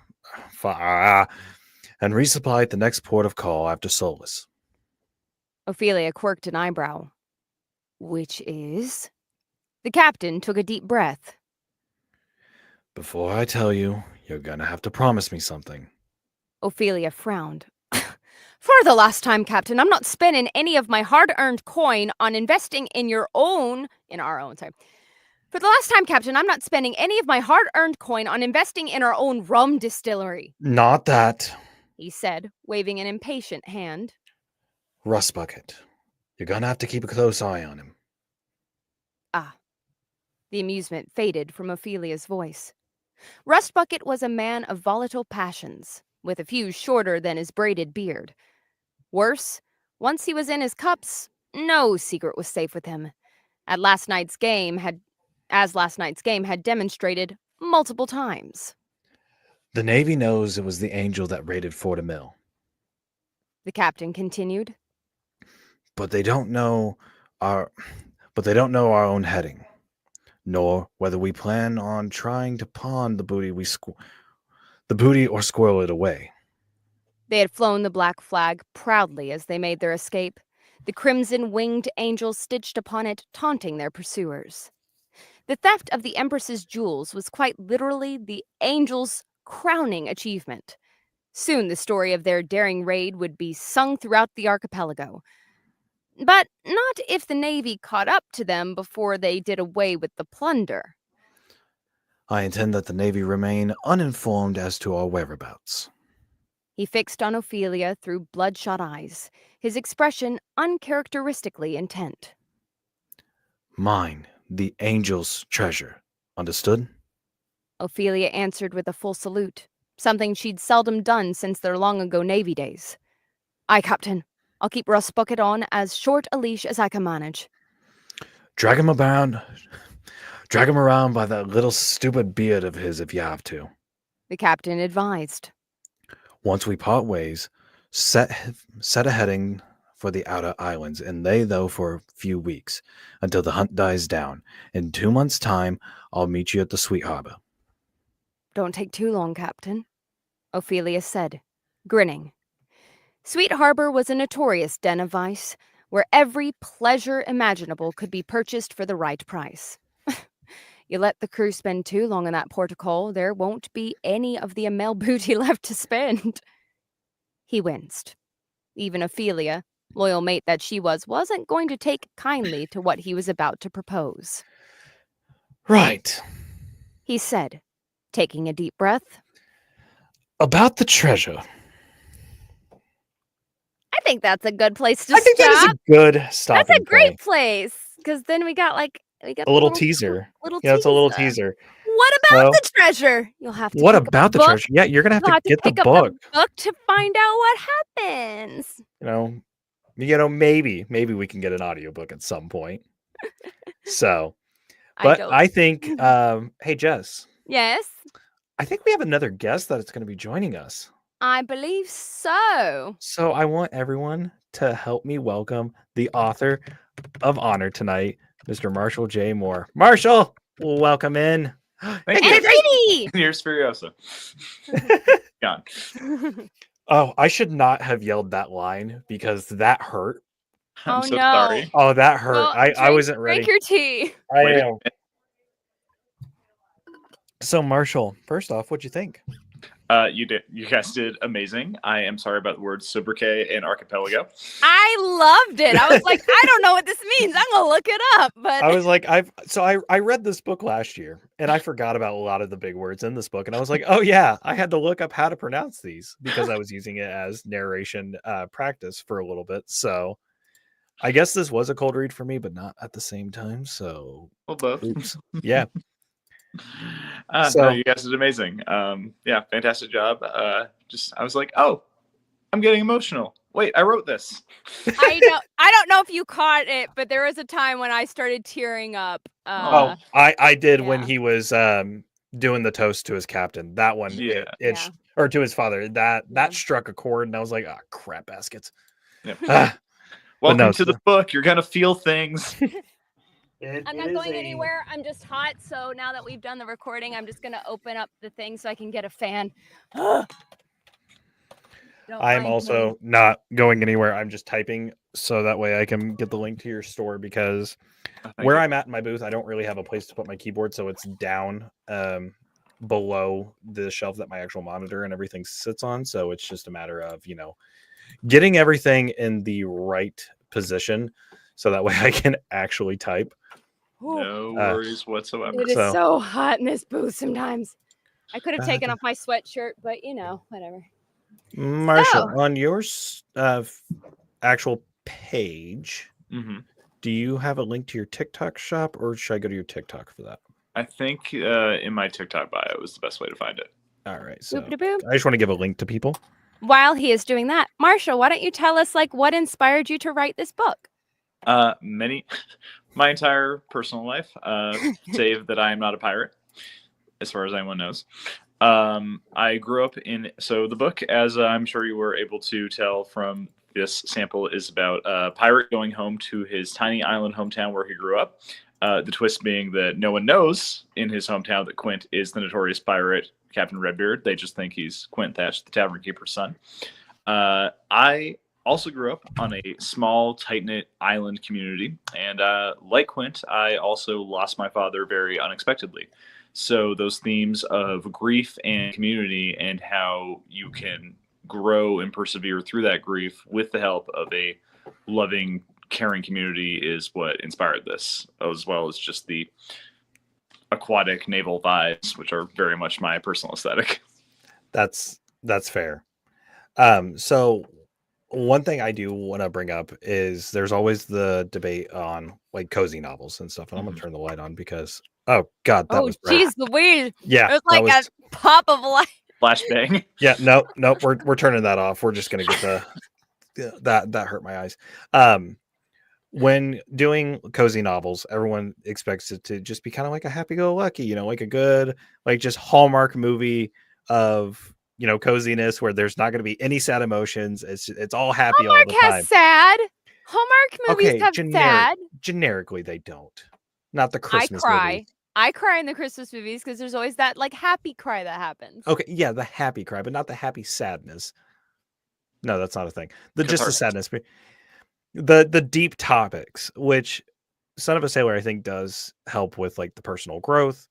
and resupply at the next port of call after Solus. Ophelia quirked an eyebrow. Which is? The captain took a deep breath. Before I tell you, you're gonna have to promise me something. Ophelia frowned. For the last time, Captain, I'm not spending any of my hard-earned coin on investing in our own. For the last time, Captain, I'm not spending any of my hard-earned coin on investing in our own rum distillery. Not that, he said, waving an impatient hand. Rust Bucket. You're gonna have to keep a close eye on him. Ah. The amusement faded from Ophelia's voice. Rust Bucket was a man of volatile passions, with a few shorter than his braided beard. Worse, once he was in his cups, no secret was safe with him. As last night's game had demonstrated multiple times. The Navy knows it was the Angel that raided Fort Mill. The captain continued. But they don't know our own heading, nor whether we plan on trying to pawn the booty or squirrel it away. They had flown the black flag proudly as they made their escape, the crimson-winged angel stitched upon it, taunting their pursuers. The theft of the Empress's jewels was quite literally the angel's crowning achievement. Soon the story of their daring raid would be sung throughout the archipelago. But not if the Navy caught up to them before they did away with the plunder. I intend that the Navy remain uninformed as to our whereabouts. He fixed on Ophelia through bloodshot eyes, his expression uncharacteristically intent. Mine, the Angel's treasure. Understood? Ophelia answered with a full salute, something she'd seldom done since their long-ago Navy days. Aye, Captain. I'll keep Rust Bucket on as short a leash as I can manage. Drag him around by that little stupid beard of his if you have to. The captain advised. Once we part ways, set a heading for the outer islands and lay low for a few weeks until the hunt dies down. In 2 months' time, I'll meet you at the Sweet Harbor. Don't take too long, Captain, Ophelia said, grinning. Sweet Harbor was a notorious den of vice, where every pleasure imaginable could be purchased for the right price. You let the crew spend too long in that port-o'-call, there won't be any of the Amel booty left to spend. He winced. Even Ophelia, loyal mate that she was, wasn't going to take kindly to what he was about to propose. Right, he said, taking a deep breath. About the treasure. I think that's a good place to stop. I think that is a good stopping That's a great point. place, because then we got, we got A the little teaser. little Yeah, it's a little teaser. teaser. What about So, the treasure? You'll have to what pick up about the the book. treasure? Yeah, you're gonna have You'll to have to get the pick up the book. book to find out what happens. Maybe we can get an audiobook at some point. So, I but don't. I think, hey Jess, Yes, I think we have another guest that is going to be joining us. I believe so. So I want everyone to help me welcome the author of Honor tonight, Mr. Marshall J. Moore. Marshall, welcome in. Thank And you. Kitty! Here's Furiosa. Gone. Oh, I should not have yelled that line because that hurt. I'm Oh, so no. sorry. Oh, that hurt. Well, I wasn't ready. Drink your tea. I Wait a am. So, Marshall, first off, what'd you think? You guys did amazing. I am sorry about the words sobriquet and archipelago. I loved it. I was like, I don't know what this means. I'm gonna look it up. But I was like, I read this book last year and I forgot about a lot of the big words in this book. And I was like, oh yeah, I had to look up how to pronounce these because I was using it as narration practice for a little bit. So I guess this was a cold read for me, but not at the same time. So Well, both. oops. Yeah. No, you guys did amazing. Yeah, fantastic job. I was like, oh, I'm getting emotional. Wait, I wrote this. I don't know if you caught it, but there was a time when I started tearing up. I did when yeah. he was doing the toast to his captain. That one, Yeah. or to his father. That struck a chord, and I was like, ah, crap baskets. Yep. Welcome to the book. You're gonna feel things. I'm not going anywhere. I'm just hot. So now that we've done the recording, I'm just going to open up the thing so I can get a fan. I'm also not going anywhere. I'm just typing so that way I can get the link to your store because where I'm at in my booth, I don't really have a place to put my keyboard. So it's down below the shelf that my actual monitor and everything sits on. So it's just a matter of, getting everything in the right position so that way I can actually type. No worries whatsoever. It is so hot in this booth sometimes. I could have taken off my sweatshirt, but whatever. Marshall, on your actual page, do you have a link to your TikTok shop or should I go to your TikTok for that? I think in my TikTok bio was the best way to find it. All right. So I just want to give a link to people. While he is doing that, Marshall, why don't you tell us what inspired you to write this book? My entire personal life, save that I am not a pirate, as far as anyone knows. I grew up so the book, as I'm sure you were able to tell from this sample, is about a pirate going home to his tiny island hometown where he grew up. The twist being that no one knows in his hometown that Quint is the notorious pirate, Captain Redbeard. They just think he's Quint Thatch, the tavern keeper's son. I also grew up on a small, tight-knit island community, and like Quint, I also lost my father very unexpectedly. So those themes of grief and community and how you can grow and persevere through that grief with the help of a loving, caring community is what inspired this, as well as just the aquatic naval vibes, which are very much my personal aesthetic. That's fair. So one thing I do want to bring up is there's always the debate on cozy novels and stuff. And I'm going to turn the light on because, oh God, that was bright. Jeez Louise. Yeah. It was like a pop of light. Flashbang. Yeah, no, we're turning that off. We're just going to get that hurt my eyes. When doing cozy novels, everyone expects it to just be kind of like a happy-go-lucky, like a good, just Hallmark movie of coziness where there's not going to be any sad emotions. It's all happy Hallmark all the time. has sad. Hallmark movies have sad. Generically, they don't. Not the Christmas movies. I cry in the Christmas movies because there's always that happy cry that happens. Okay, yeah, the happy cry, but not the happy sadness. No, that's not a thing. Just the sadness. The deep topics, which Son of a Sailor, I think, does help with the personal growth.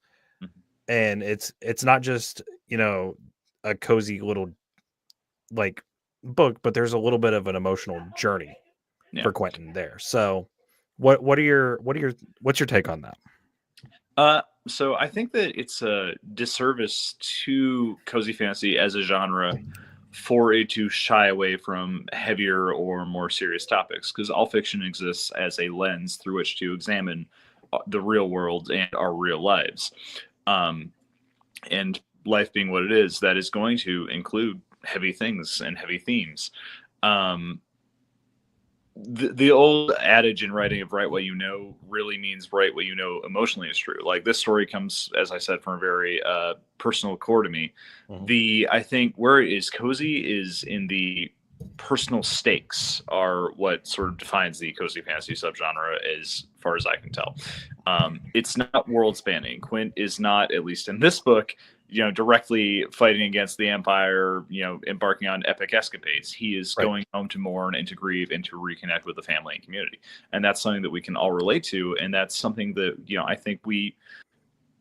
And it's not just, a cozy little book, but there's a little bit of an emotional journey for Quentin there. So what's your take on that? So I think that it's a disservice to cozy fantasy as a genre for it to shy away from heavier or more serious topics, because all fiction exists as a lens through which to examine the real world and our real lives. And life being what it is, that is going to include heavy things and heavy themes. The old adage in writing of write what you know really means write what you know emotionally is true. Like, this story comes, as I said, from a very personal core to me. I think where it is cozy is in the personal stakes are what sort of defines the cozy fantasy subgenre, as far as I can tell. It's not world spanning. Quint is not, at least in this book, directly fighting against the Empire, embarking on epic escapades. He is going home to mourn and to grieve and to reconnect with the family and community. And that's something that we can all relate to. And that's something that, I think we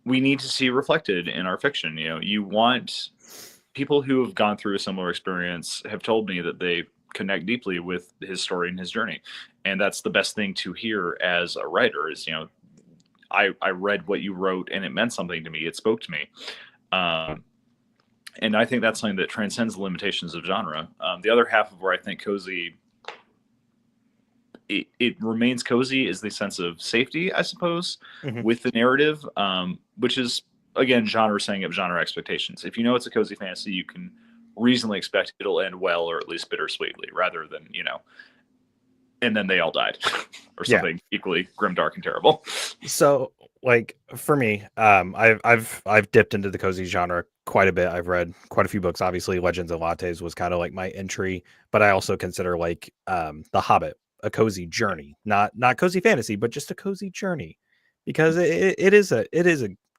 need to see reflected in our fiction. You want people who have gone through a similar experience have told me that they connect deeply with his story and his journey. And that's the best thing to hear as a writer is, I read what you wrote and it meant something to me. It spoke to me. And I think that's something that transcends the limitations of genre. The other half of where I think cozy, it remains cozy, is the sense of safety, I suppose, with the narrative, which is, again, genre saying up genre expectations. If you know it's a cozy fantasy, you can reasonably expect it'll end well, or at least bittersweetly, rather than, and then they all died, or something equally grimdark and terrible. So, like, for me, I've dipped into the cozy genre quite a bit. I've read quite a few books. Obviously, Legends and Lattes was kind of like my entry, but I also consider like The Hobbit a cozy journey, not cozy fantasy, but just a cozy journey, because it is a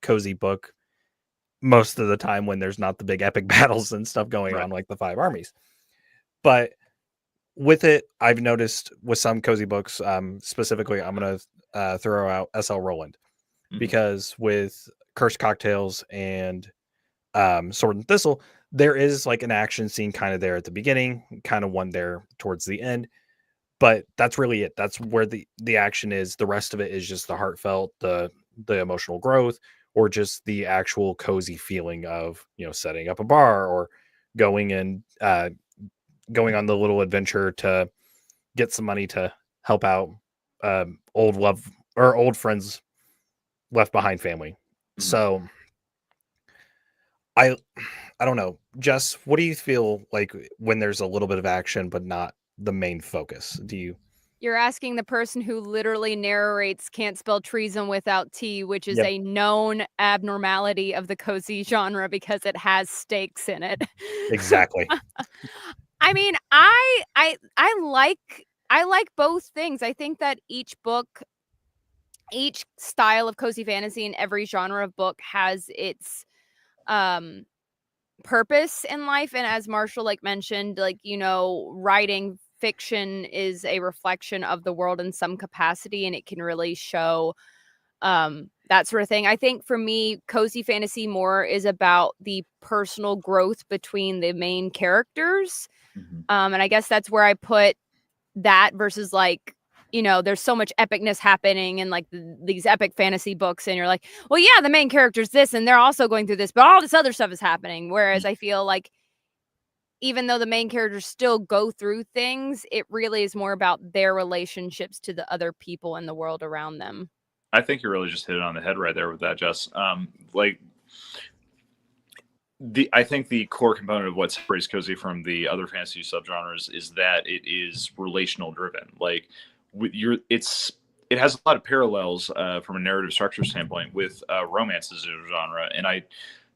cozy book most of the time when there's not the big epic battles and stuff going on like the Five Armies. But with it, I've noticed with some cozy books, specifically, I'm going to throw out S.L. Rowland, because with Cursed Cocktails and Sword and Thistle, there is like an action scene kind of there at the beginning, kind of one there towards the end. But that's really it. That's where the action is. The rest of it is just the heartfelt, the emotional growth, or just the actual cozy feeling of, setting up a bar or going and going on the little adventure to get some money to help out old friends left behind family. So I don't know. Jess, what do you feel like when there's a little bit of action but not the main focus? You're asking the person who literally narrates Can't Spell Treason Without T, which is a known abnormality of the cozy genre because it has stakes in it. Exactly. I mean, I like both things. I think that each style of cozy fantasy in every genre of book has its purpose in life. And as Marshall mentioned, writing fiction is a reflection of the world in some capacity, and it can really show that sort of thing. I think for me, cozy fantasy more is about the personal growth between the main characters. And I guess that's where I put that versus there's so much epicness happening in these epic fantasy books, and you're like, well, yeah, the main character's this and they're also going through this, but all this other stuff is happening. Whereas I feel like even though the main characters still go through things, it really is more about their relationships to the other people in the world around them. I think you really just hit it on the head right there with that, Jess. I think the core component of what separates cozy from the other fantasy subgenres is that it is relational driven. It has a lot of parallels from a narrative structure standpoint with romance as a genre, and I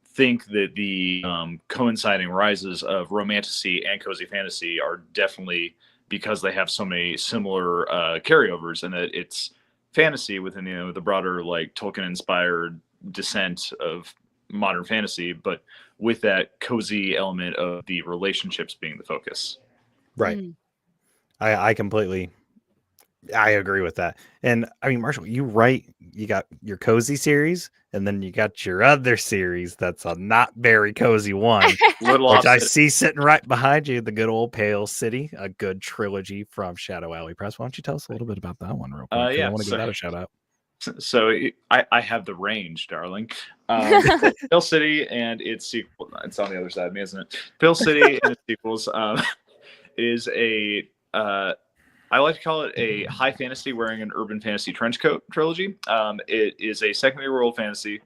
think that the coinciding rises of romantasy and cozy fantasy are definitely because they have so many similar carryovers, and that it's fantasy within the broader Tolkien-inspired descent of modern fantasy, but with that cozy element of the relationships being the focus. Right. I agree with that. And I mean, Marshall, you got your cozy series, and then you got your other series that's a not very cozy one, which I see sitting right behind you, the good old Pale City, a good trilogy from Shadow Alley Press. Why don't you tell us a little bit about that one real quick? I want to give that a shout out. So I have the range, darling. Pale City and its sequel. It's on the other side of me, isn't it? Pale City and its sequels is a I like to call it a high fantasy wearing an urban fantasy trench coat trilogy. It is a secondary world fantasy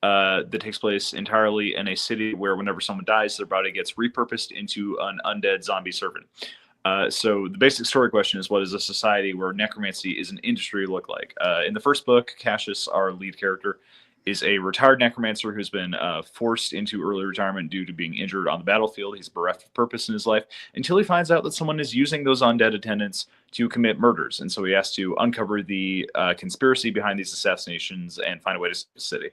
that takes place entirely in a city where whenever someone dies, their body gets repurposed into an undead zombie servant. So the basic story question is, what does a society where necromancy is an industry look like? In the first book, Cassius, our lead character, is a retired necromancer who's been forced into early retirement due to being injured on the battlefield. He's bereft of purpose in his life until he finds out that someone is using those undead attendants to commit murders. And so he has to uncover the conspiracy behind these assassinations and find a way to save the city.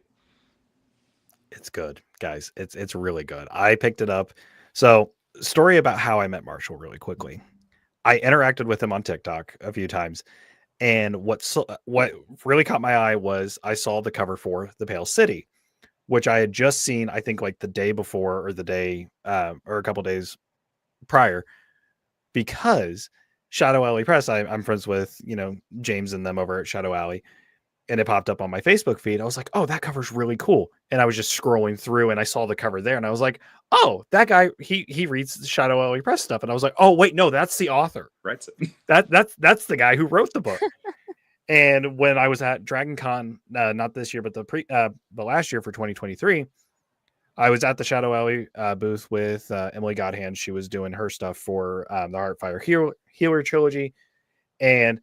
It's good, guys. It's really good. I picked it up. So, story about how I met Marshall really quickly. I interacted with him on TikTok a few times, and what really caught my eye was I saw the cover for The Pale City, which I had just seen, I think, like the day before or the day or a couple days prior, because Shadow Alley Press, I'm friends with, James and them over at Shadow Alley, and it popped up on my Facebook feed. I was like, oh, that cover's really cool. And I was just scrolling through and I saw the cover there and I was like, oh, that guy, he reads the Shadow Alley Press stuff. And I was like, oh, wait, no, that's the author. Right. That's the guy who wrote the book. And when I was at Dragon Con, not this year, but the last year for 2023, I was at the Shadow Alley booth with Emily Godhand. She was doing her stuff for the Heartfire Healer trilogy. And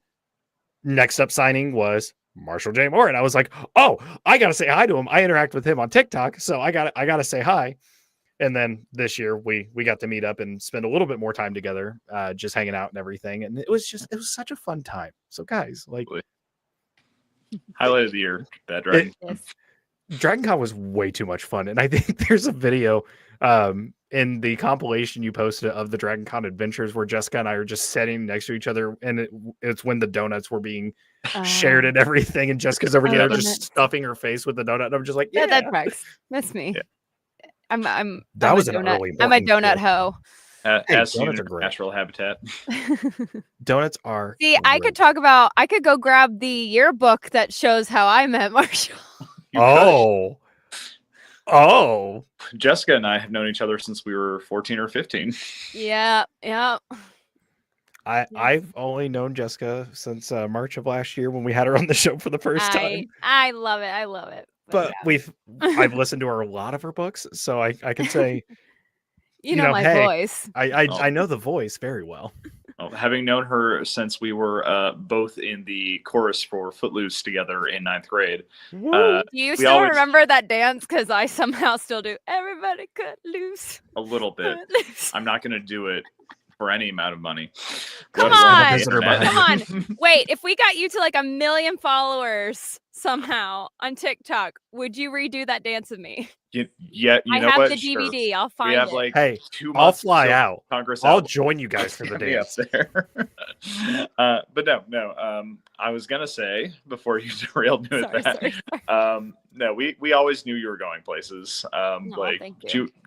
next up signing was Marshall J. Moore. And I was like, oh, I got to say hi to him. I interact with him on TikTok. So I got to say hi. And then this year we got to meet up and spend a little bit more time together, just hanging out and everything. And it was such a fun time. So guys, like, highlight of the year, that Dragon. Dragon Con was way too much fun. And I think there's a video in the compilation you posted of the Dragon Con adventures where Jessica and I are just sitting next to each other. And it's when the donuts were being shared and everything. And Jessica's over there just stuffing her face with the donut. And I'm just like, yeah, that tracks. That's me. Yeah. I'm a donut hoe. As natural habitat. Donuts are See, great. I could go grab the yearbook that shows how I met Marshall. Oh. Jessica and I have known each other since we were 14 or 15. Yeah. I've only known Jessica since March of last year when we had her on the show for the first time. I love it. But I've listened to a lot of her books, so I can say you know my voice. I know the voice very well. Well, having known her since we were both in the chorus for Footloose together in 9th grade. Do you still remember that dance? Because I somehow still do. Everybody cut loose. A little bit. I'm not going to do it for any amount of money. Come on. Wait, if we got you to like 1 million followers somehow on TikTok, would you redo that dance with me? I have the DVD. Sure. I'll find it. We have like 2 months. I'll fly out. Congress I'll join you guys for the dance. There. But no. I was gonna say before you derailed me with that. No, we always knew you were going places.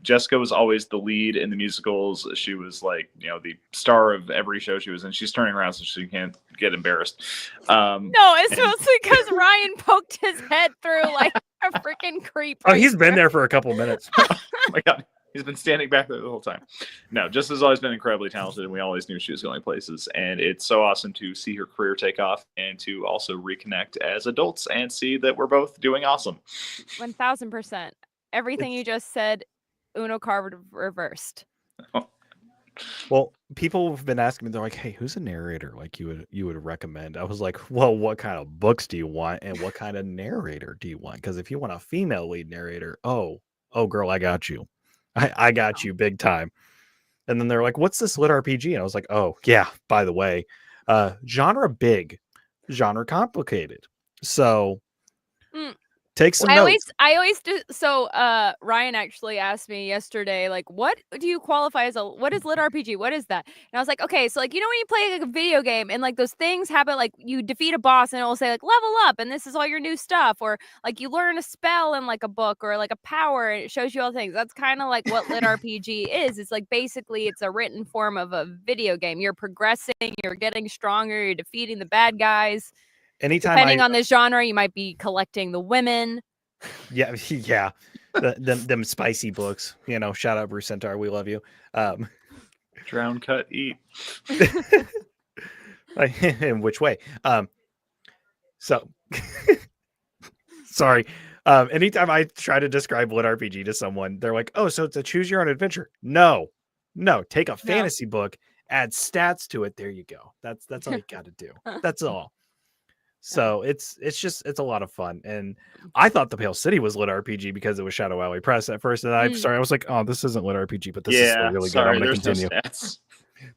Jessica was always the lead in the musicals. She was like, the star of every show she was in. She's turning around so she can't get embarrassed. No, it's mostly because Ryan poked his head through like a freaking creep. Oh, he's been there for a couple minutes. Oh my God. He's been standing back there the whole time. No, Jessica's always been incredibly talented, and we always knew she was going places. And it's so awesome to see her career take off and to also reconnect as adults and see that we're both doing awesome. 1000%. Everything you just said, Uno card reversed. Oh. Well, people have been asking me, they're like, hey, who's a narrator like you would recommend? I was like, well, what kind of books do you want? And what kind of narrator do you want? Because if you want a female lead narrator, oh, girl, I got you. I got you big time. And then they're like, what's this lit RPG? And I was like, oh, yeah, by the way, genre big, genre complicated. So take some notes. I always do. So Ryan actually asked me yesterday, like, what do you qualify as what is lit RPG? What is that? And I was like, okay, so like, when you play like a video game and like those things happen, like you defeat a boss and it will say like level up and this is all your new stuff, or like you learn a spell in like a book or like a power and it shows you all things. That's kind of like what lit RPG is. It's like basically it's a written form of a video game. You're progressing, you're getting stronger, you're defeating the bad guys. Anytime depending on the genre, you might be collecting the women. Yeah. Them spicy books. Shout out Bruce Centaur. We love you. Drown, cut, eat. Like, in which way? So sorry. Anytime I try to describe lit RPG to someone, they're like, "Oh, so it's a choose your own adventure." No, take a fantasy book, add stats to it. There you go. That's all you got to do. That's all. So it's a lot of fun. And I thought the Pale City was lit RPG because it was Shadow Alley Press at first. And I was like, oh, this isn't lit RPG, but this is still really good. I'm going to continue. No stats.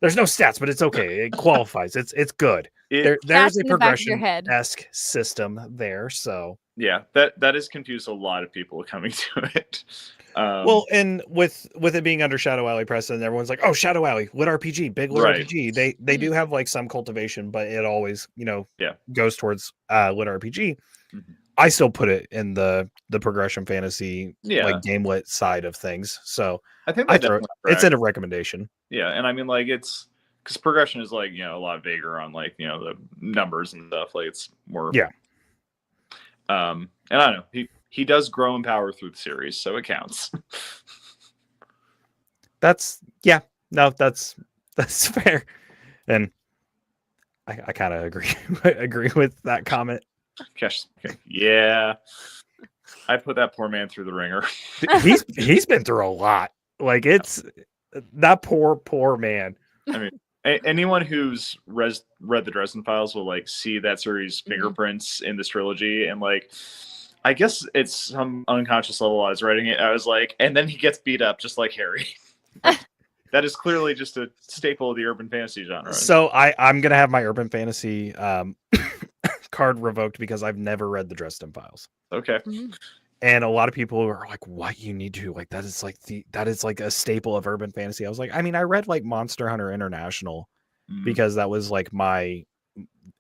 There's no stats, but it's okay. It qualifies. It's good. There's a progression-esque system there. So yeah, that has confused a lot of people coming to it. Well, and with it being under Shadow Alley Press, and everyone's like, "Oh, Shadow Alley, lit RPG, big lit RPG." They do have like some cultivation, but it always goes towards lit RPG. Mm-hmm. I still put it in the progression fantasy like game lit side of things. So I think it's in a recommendation. Yeah, and I mean like it's because progression is like a lot vaguer on like the numbers and stuff. Like it's more and I don't know, he does grow in power through the series, so it counts. That's fair, and I kind of agree with that comment. Yeah, I put that poor man through the ringer. he's been through a lot. Like it's that poor man. I mean, anyone who's read the Dresden Files will like see that series' fingerprints in this trilogy, and like I guess it's some unconscious level I was writing it. I was like, and then he gets beat up just like Harry. That is clearly just a staple of the urban fantasy genre. So I'm gonna have my urban fantasy card revoked because I've never read the Dresden Files. Okay. And a lot of people are like, "What you need to like? That is like a staple of urban fantasy." I was like, I mean, I read like Monster Hunter International because that was like my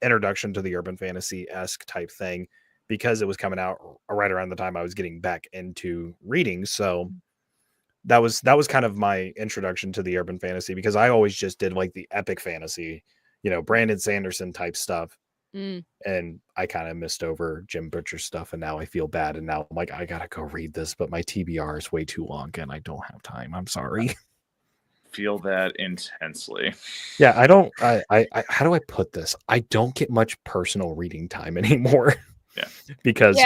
introduction to the urban fantasy-esque type thing because it was coming out right around the time I was getting back into reading. So that was kind of my introduction to the urban fantasy because I always just did like the epic fantasy, Brandon Sanderson type stuff. And I kind of missed over Jim Butcher stuff, and now I feel bad. And now I'm like, I gotta go read this, but my TBR is way too long, and I don't have time. I'm sorry. Feel that intensely. Yeah, I don't. I how do I put this? I don't get much personal reading time anymore. Yeah, because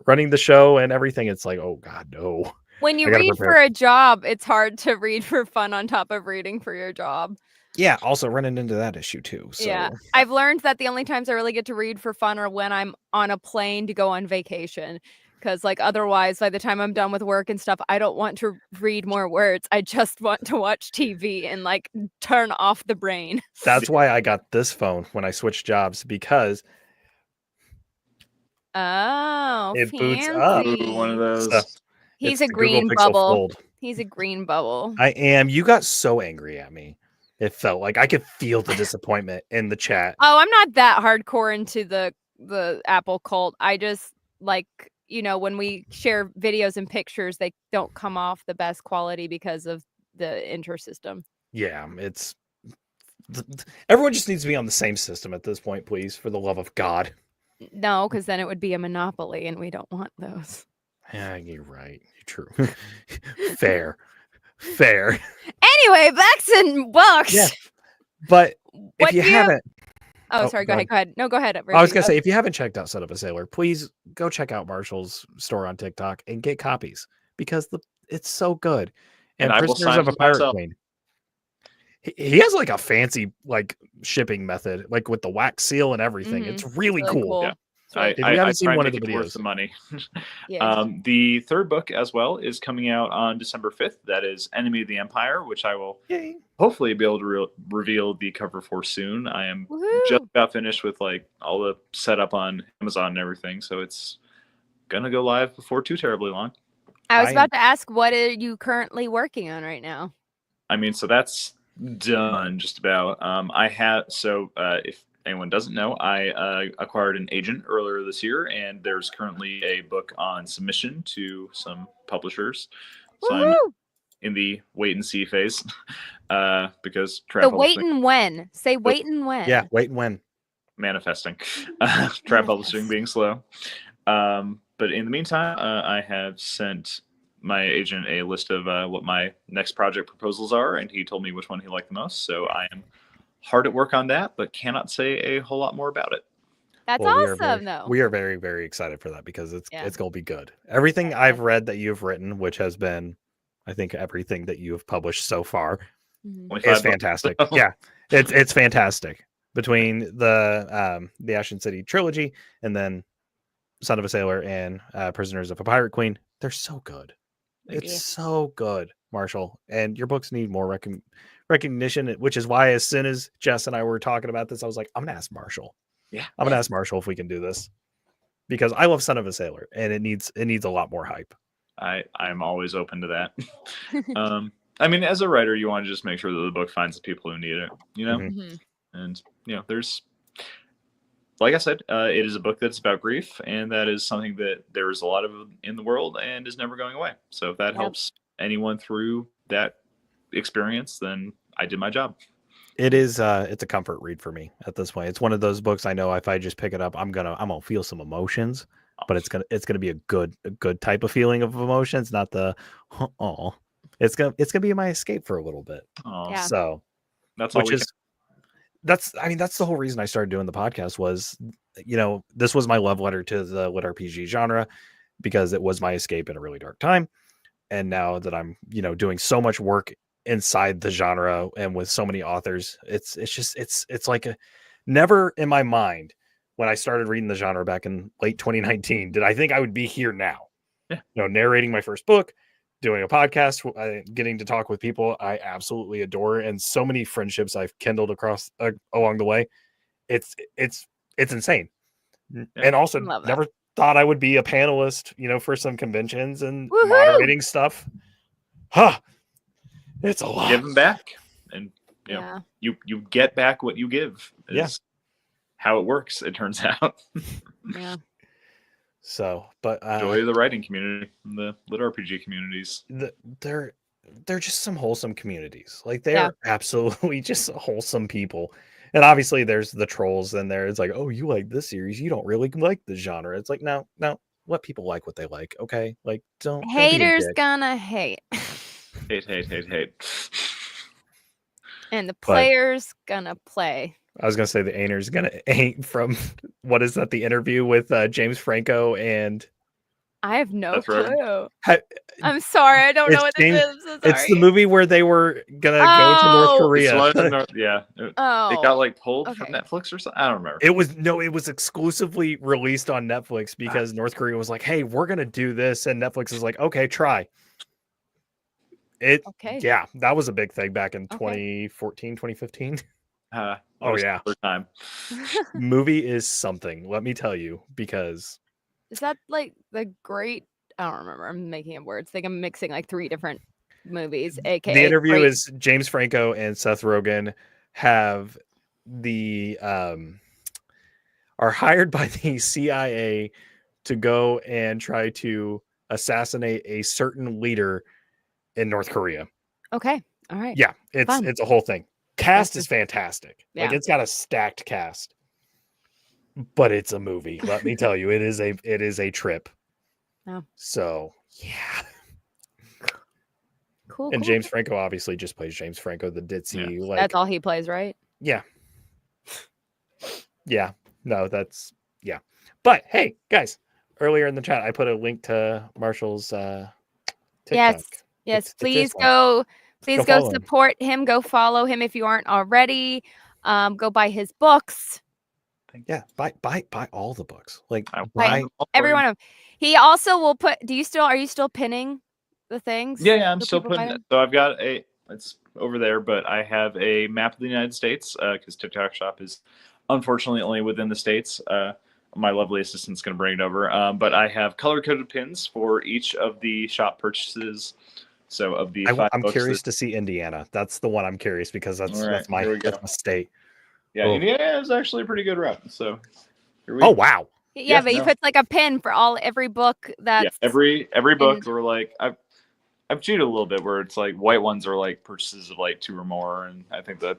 running the show and everything, it's like, oh God, no. When you read for a job, it's hard to read for fun on top of reading for your job. Yeah, also running into that issue too. So. Yeah, I've learned that the only times I really get to read for fun are when I'm on a plane to go on vacation. Because like otherwise, by the time I'm done with work and stuff, I don't want to read more words. I just want to watch TV and like turn off the brain. That's why I got this phone when I switched jobs because it boots up. One of those. So he's a green bubble. He's a green bubble. I am. You got so angry at me. It felt like I could feel the disappointment in the chat. Oh, I'm not that hardcore into the Apple cult. I just like, when we share videos and pictures, they don't come off the best quality because of the intersystem. Yeah, it's everyone just needs to be on the same system at this point, please, for the love of God. No, because then it would be a monopoly, and we don't want those. Yeah, you're right. You're true. Fair. Anyway, backs and books. Yeah. But if you haven't... Oh, sorry. Go ahead. No, go ahead. I was going to say, if you haven't checked out Son of a Sailor, please go check out Marshall's store on TikTok and get copies because it's so good. And Prisoners of a Pirate Queen. He has like a fancy like shipping method, like with the wax seal and everything. It's really cool. Yeah. If you haven't seen one of the videos, the money. The third book as well is coming out on December 5th. That is Enemy of the Empire, which I will hopefully be able to reveal the cover for soon. I am just about finished with like all the setup on Amazon and everything, so it's gonna go live before too terribly long. I was about to ask, what are you currently working on right now? I mean, so that's done just about. If anyone doesn't know, I acquired an agent earlier this year, and there's currently a book on submission to some publishers. So I'm in the wait and see phase because the wait and when. Say wait and when. Yeah, wait and when. Manifesting. Trap publishing being slow. But in the meantime, I have sent my agent a list of what my next project proposals are, and he told me which one he liked the most. So I am hard at work on that, but cannot say a whole lot more about it. That's Well, awesome, though. We are very, very excited for that because it's Yeah. going to be good. Everything Yeah, I've read that you've written, which has been, I think, everything that you have published so far, Mhm. Only is 5 books, fantastic. so- Yeah, it's fantastic. Between the Ashen City trilogy and then Son of a Sailor and Prisoners of a Pirate Queen, they're so good. Thank It's you. so good, Marshall. And your books need more recognition, which is why as soon as Jess and I were talking about this, I was like, I'm gonna ask Marshall. Yeah. I'm gonna ask Marshall if we can do this because I love Son of a Sailor and it needs a lot more hype. I'm always open to that. I mean, as a writer, you want to just make sure that the book finds the people who need it, you know? Mhm. Mhm. And, you know, there's, like I said, it is a book that's about grief, and that is something that there's a lot of in the world and is never going away. So if that Yep. helps anyone through that experience, then I did my job. It is it's a comfort read for me at this point. It's one of those books I know if I just pick it up, I'm gonna feel some emotions, but it's gonna be a good type of feeling of emotions, not the oh. It's gonna be my escape for a little bit. Oh, Yeah. So that's all which we is that's the whole reason I started doing the podcast was, this was my love letter to the lit RPG genre because it was my escape in a really dark time. And now that I'm, doing so much work inside the genre and with so many authors, it's like never in my mind when I started reading the genre back in late 2019 did I think I would be here now. Yeah. Narrating my first book, doing a podcast, getting to talk with people I absolutely adore, and so many friendships I've kindled across along the way. It's insane. Yeah. And also Love that. never thought I would be a panelist, for some conventions and Woohoo! moderating stuff. Huh. It's a lot. give them back, and Yeah. you get back what you give. Is Yeah. how it works. It turns out. Yeah. So, but Joy of the writing community, and the lit RPG communities. they're just some wholesome communities. Like they Yeah. are absolutely just wholesome people. And obviously there's the trolls in there. It's like, oh, you like this series, you don't really like the genre. It's like, no, let people like what they like. Okay. Like don't be a Haters dick. gonna hate. Hate. And the players gonna play. I was gonna say the Ainer's gonna ain't from what is that? The interview with James Franco and I have no That's right. clue. Ha- I'm sorry, I don't know It's what this James- is. I'm so it's the sorry. movie where they were gonna go to North Oh. Korea. Yeah. It Oh. got like pulled from Okay. Netflix or something. I don't remember. It was exclusively released on Netflix because North Korea was like, "Hey, we're gonna do this," and Netflix is like, "Okay, try." Okay. Yeah, that was a big thing back in Okay. 2014, 2015. What Oh, a yeah. stellar time. Movie is something, let me tell you, because Is that like the great? I don't remember. I'm making up words. I think I'm mixing like 3 different movies. AKA the interview great. is James Franco and Seth Rogen have the are hired by the CIA to go and try to assassinate a certain leader in North Korea. Okay. All right. Yeah, Fun. it's a whole thing. Cast That's is fantastic. Like Yeah. it's got a stacked cast. But it's a movie. Let me tell you, it is a trip. Oh. So, yeah. Cool. And cool. James Franco obviously just plays James Franco, the ditzy, like That's all he plays, right? yeah. Yeah. No, that's yeah. But hey, guys, earlier in the chat I put a link to Marshall's TikTok. Yes. It's Please this one. go Go follow him. support him. Go follow him if you aren't already. Go buy his books. Yeah, buy all the books. Like I buy Every one of them. He also will put. Are you still pinning the things? Yeah, I'm so still people buy putting it. them? So I've got it's over there, but I have a map of the United States because TikTok Shop is unfortunately only within the States. My lovely assistant's going to bring it over. But I have color-coded pins for each of the shop purchases. So of the 5 I'm books curious to see Indiana. That's the one I'm curious because that's All right, that's my here we go. state. Yeah, Oh. Indiana is actually a pretty good route. So here we Oh wow. Yeah, Yeah, but he no. puts like a pin for every book that's every book and- were like I've cheated a little bit where it's like white ones are like purchases of like 2 or more, and I think that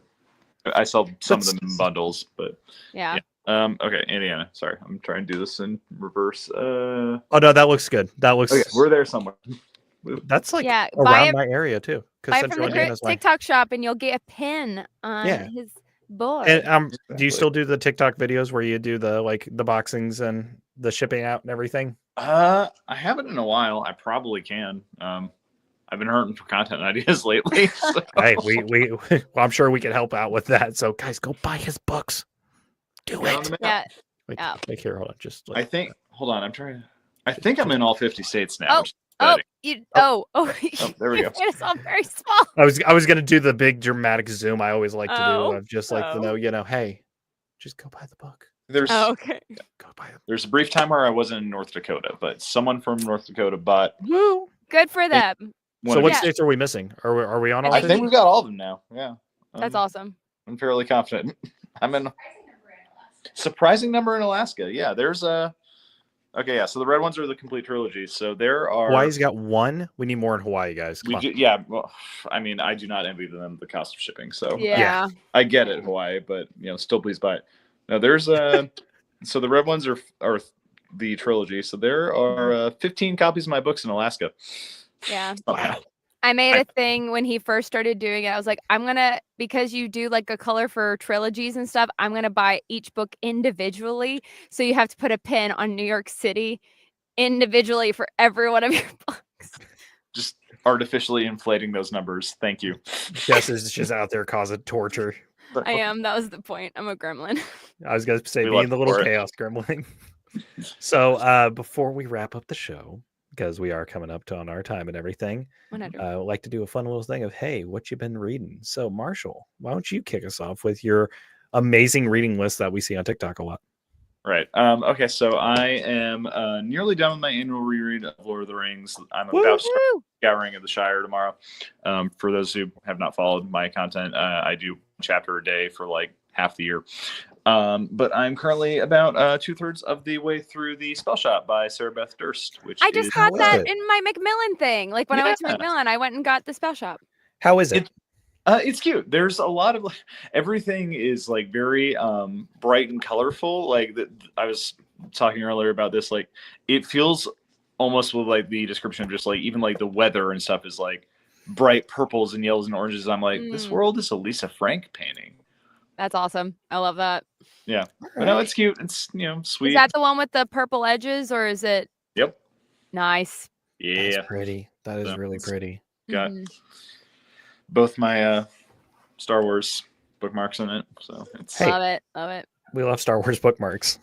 I sell some of them in bundles, but yeah. okay, Indiana. Sorry, I'm trying to do this in reverse. Oh no, that looks good. That looks Okay, we're there somewhere. that's like Buy around it- my area too. Buy Because it from Central the Indiana's my TikTok shop and you'll get a pin on Yeah. his Boy. And do you still do the TikTok videos where you do the boxings and the shipping out and everything? I haven't in a while. I probably can. I've been hurting for content ideas lately. So. Hey, well, I'm sure we can help out with that. So guys, go buy his books. Do it. Yeah. Like here, hold on. Just I think. Hold on. I think I'm in all 50 states now. Oh, there we go. It's all very small. I was gonna do the big dramatic zoom I always like to do of just like to know, hey, just go buy the book. Okay. Go buy it. There's a brief time where I wasn't in North Dakota, but someone from North Dakota bought. Woo! Good for them. So what states are we missing? Are we on all? I think we've got all of them now. Yeah. That's awesome. I'm fairly confident. I'm in surprising number in Alaska. Yeah, there's a. Okay, yeah. So the red ones are the complete trilogy. So there are. Hawaii's got one. We need more in Hawaii, guys. Yeah. Well, I mean, I do not envy them the cost of shipping. So yeah, I get it, Hawaii, but still please buy it. Now there's a. So the red ones are the trilogy. So there are 15 copies of my books in Alaska. Yeah. Wow. I made a thing when he first started doing it. I was like, because you do like a color for trilogies and stuff, I'm going to buy each book individually. So you have to put a pin on New York City individually for every one of your books. Just artificially inflating those numbers. Thank you. Jess is just out there causing torture. I am. That was the point. I'm a gremlin. I was going to say being the little chaos gremlin. So before we wrap up the show, because we are coming up on our time and everything, I'd like to do a fun little thing of, hey, what you been reading? So Marshall, why don't you kick us off with your amazing reading list that we see on TikTok a lot? Right. Okay, so I am nearly done with my annual reread of Lord of the Rings. I'm about to start Scouring of the Shire tomorrow. For those who have not followed my content, I do a chapter a day for like half the year. But I'm currently about 2/3 of the way through the Spell Shop by Sarah Beth Durst, which I just got that in my Macmillan thing. Like when I went to Macmillan, I went and got the Spell Shop. How is it? It's cute. There's a lot of everything is like very bright and colorful. Like I was talking earlier about this. Like it feels almost with like the description of just like even like the weather and stuff is like bright purples and yellows and oranges. I'm like, this world is a Lisa Frank painting. That's awesome. I love that. Yeah. But no, it's cute. It's, sweet. Is that the one with the purple edges or is it? Yep. Nice. Yeah. That's pretty. That is really pretty. Got both my Star Wars bookmarks in it. So it's love it. Love it. We love Star Wars bookmarks.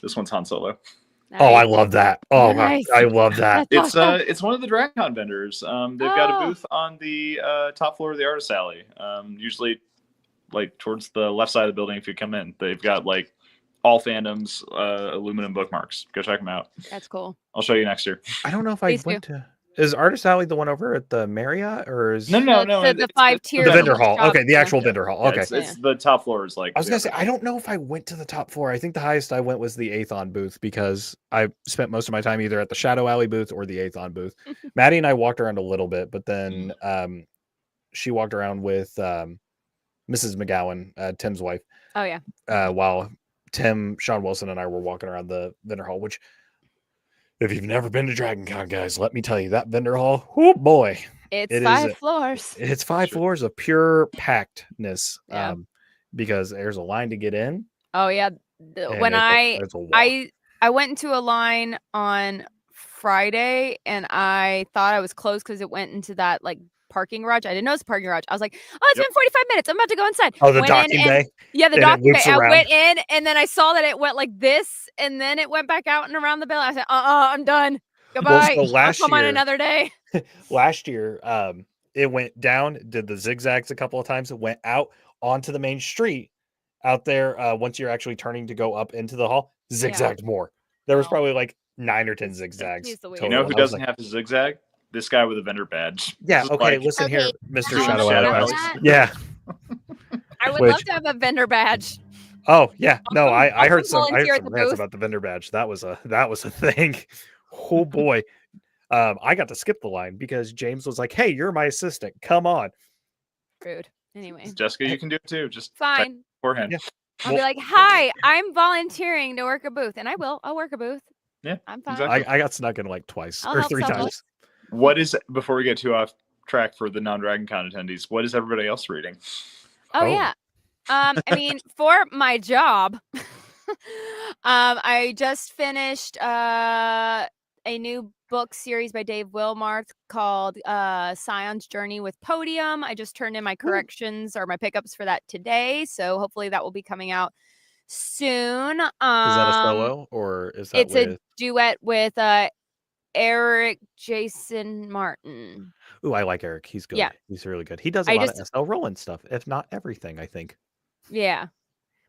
This one's Han Solo. Nice. Oh, I love that. Oh, nice. I love that. It's it's one of the DragonCon vendors. They've got a booth on the top floor of the Artist Alley. Usually like towards the left side of the building if you come in. They've got like all fandoms aluminum bookmarks. Go check them out. That's cool. I'll show you next year. I don't know if I went to... Is Artist Alley the one over at the Marriott or is... No. The 5-tier... The vendor hall. Okay, the actual vendor hall. Okay. It's the top floor is like... I was going to say, I don't know if I went to the top floor. I think the highest I went was the Aethon booth because I spent most of my time either at the Shadow Alley booth or the Aethon booth. Maddie and I walked around a little bit, but then she walked around with Mrs. McGowan, Tim's wife. Oh, yeah. While Tim, Sean Wilson, and I were walking around the vendor hall, which... If you've never been to DragonCon, guys, let me tell you, that vendor hall, oh boy. It's 5 floors. It's 5 floors of pure packedness because there's a line to get in. Oh, yeah. When I went into a line on Friday and I thought I was closed because it went into that like parking garage. I didn't know it was a parking garage. I was like, oh, it's been 45 minutes. I'm about to go inside. Oh, the docking bay? Yeah, the docking bay. I went in and then I saw that it went like this and then it went back out and around the building. I said, I'm done. Goodbye. Well, so I'll come on another day. Last year, it went down, did the zigzags a couple of times. It went out onto the main street out there. Once you're actually turning to go up into the hall, zigzagged more. There was probably like 9 or 10 zigzags. You know who doesn't have to zigzag? This guy with a vendor badge. Yeah, okay, listen here, Mr. Shadow Alley. Yeah. I would love to have a vendor badge. Oh, yeah. No, I heard some rants about the vendor badge. That was a thing. Oh boy. I got to skip the line because James was like, "Hey, you're my assistant. Come on." Rude. Anyway. Jessica, you can do it too. Just fine. Beforehand. Yeah. I'll be like, "Hi, I'm volunteering to work a booth," and I will. I'll work a booth. Yeah, I'm fine. Exactly. I got snuck in like twice or 3 times. What is, before we get too off track for the non-Dragon Con attendees, what is everybody else reading? Oh, yeah. I mean, for my job, I just finished a new book series by Dave Wilmarth called Scion's Journey with Podium. I just turned in my corrections or my pickups for that today, so hopefully that will be coming out soon. Is that a solo or is that It's with? a duet with Eric Jason Martin. Ooh, I like Eric. He's good. Yeah. He's really good. He does a lot of SL Roland stuff, if not everything, I think. Yeah.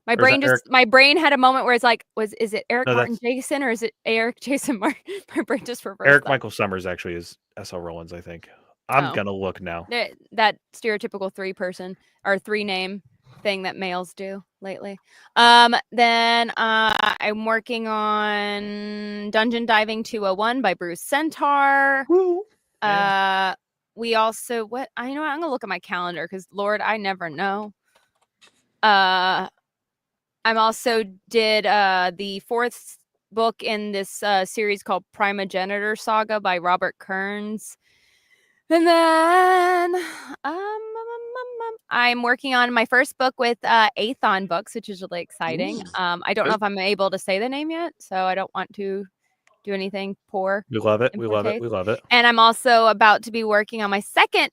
Or is that My brain had a moment where it's like, is it Eric No, Martin Jason or is it Eric Jason Martin? My brain just reversed. Eric that. Michael Summers actually is SL Rollins, I think. I'm gonna look now. That stereotypical 3-person or 3-name thing that males do lately. Then I'm working on Dungeon Diving 201 by Bruce Centaur. Woo. We also I'm gonna look at my calendar because Lord, I never know. I'm also did the 4th book in this series called Primogenitor Saga by Robert Kearns. And then I'm working on my first book with Athon Books, which is really exciting. I don't know if I'm able to say the name yet, so I don't want to do anything poor. We love it. We love it. We love it. And I'm also about to be working on my second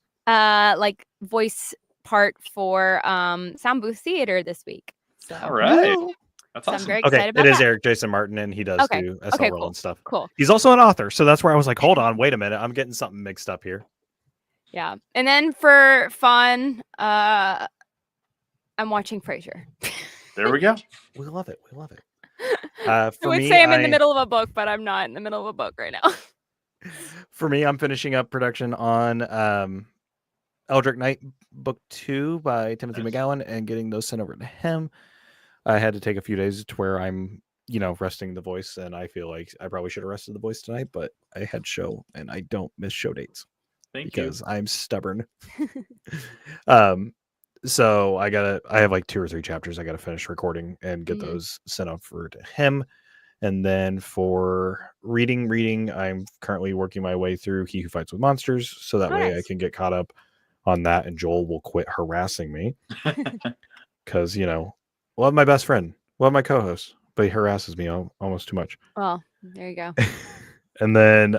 voice part for Sound Booth Theater this week. So, all right. That's awesome. I'm very excited about it that. is Eric Jason Martin, and he does do SL Roland stuff. Cool. He's also an author, so that's where I was like, hold on, wait a minute, I'm getting something mixed up here. Yeah, and then for fun, I'm watching Frasier. There we go. We love it. We love it. I would say I'm in the middle of a book, but I'm not in the middle of a book right now. For me, I'm finishing up production on Eldritch Knight Book 2 by Timothy McGowan and getting those sent over to him. I had to take a few days to where I'm, resting the voice, and I feel like I probably should have rested the voice tonight, but I had show, and I don't miss show dates. Because I'm stubborn. So I have like 2 or 3 chapters I gotta finish recording and get those sent over to him. And then for reading, I'm currently working my way through He Who Fights with Monsters, so that way I can get caught up on that, and Joel will quit harassing me. Because, love my best friend, love my co-host, but he harasses me almost too much. Well, there you go. And then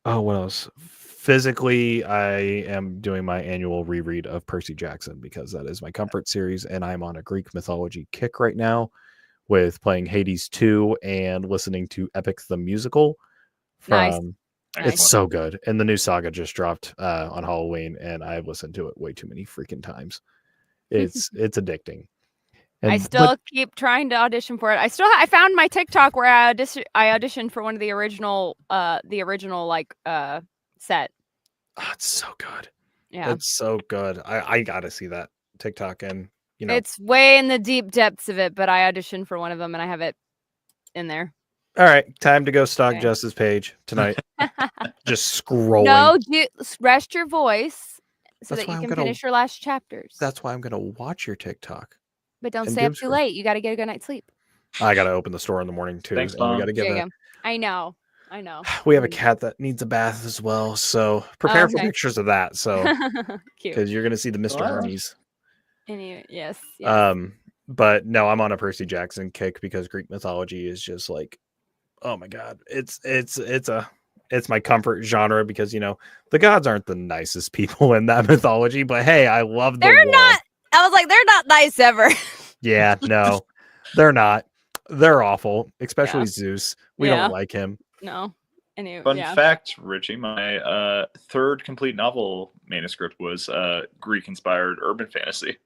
what else? Physically, I am doing my annual reread of Percy Jackson because that is my comfort series, and I'm on a Greek mythology kick right now with playing Hades 2 and listening to Epic the Musical. It's so good. And the new saga just dropped on Halloween, and I've listened to it way too many freaking times. It's addicting. I still keep trying to audition for it. I found my TikTok where I auditioned for one of the original set. Oh, it's so good. Yeah, it's so good. I gotta see that TikTok, and it's way in the deep depths of it. But I auditioned for one of them, and I have it in there. All right, time to go stalk Jess's page tonight. Just scrolling. No, rest your voice so that you can finish your last chapters. That's why I'm gonna watch your TikTok. But don't stay up too late. You got to get a good night's sleep. I got to open the store in the morning too. Thanks, and we got to give it. I know. We have a cat that needs a bath as well, so prepare for pictures of that. So, because you're gonna see the Mr. Hermes. Yes. But no, I'm on a Percy Jackson kick because Greek mythology is just like, oh my god, it's my comfort genre because the gods aren't the nicest people in that mythology, but hey, I love them. They're not. I was like, they're not nice ever. Yeah, no, they're not. They're awful, especially Zeus. We don't like him. No. Anyway, Fun fact, Richie, my third complete novel manuscript was Greek-inspired urban fantasy.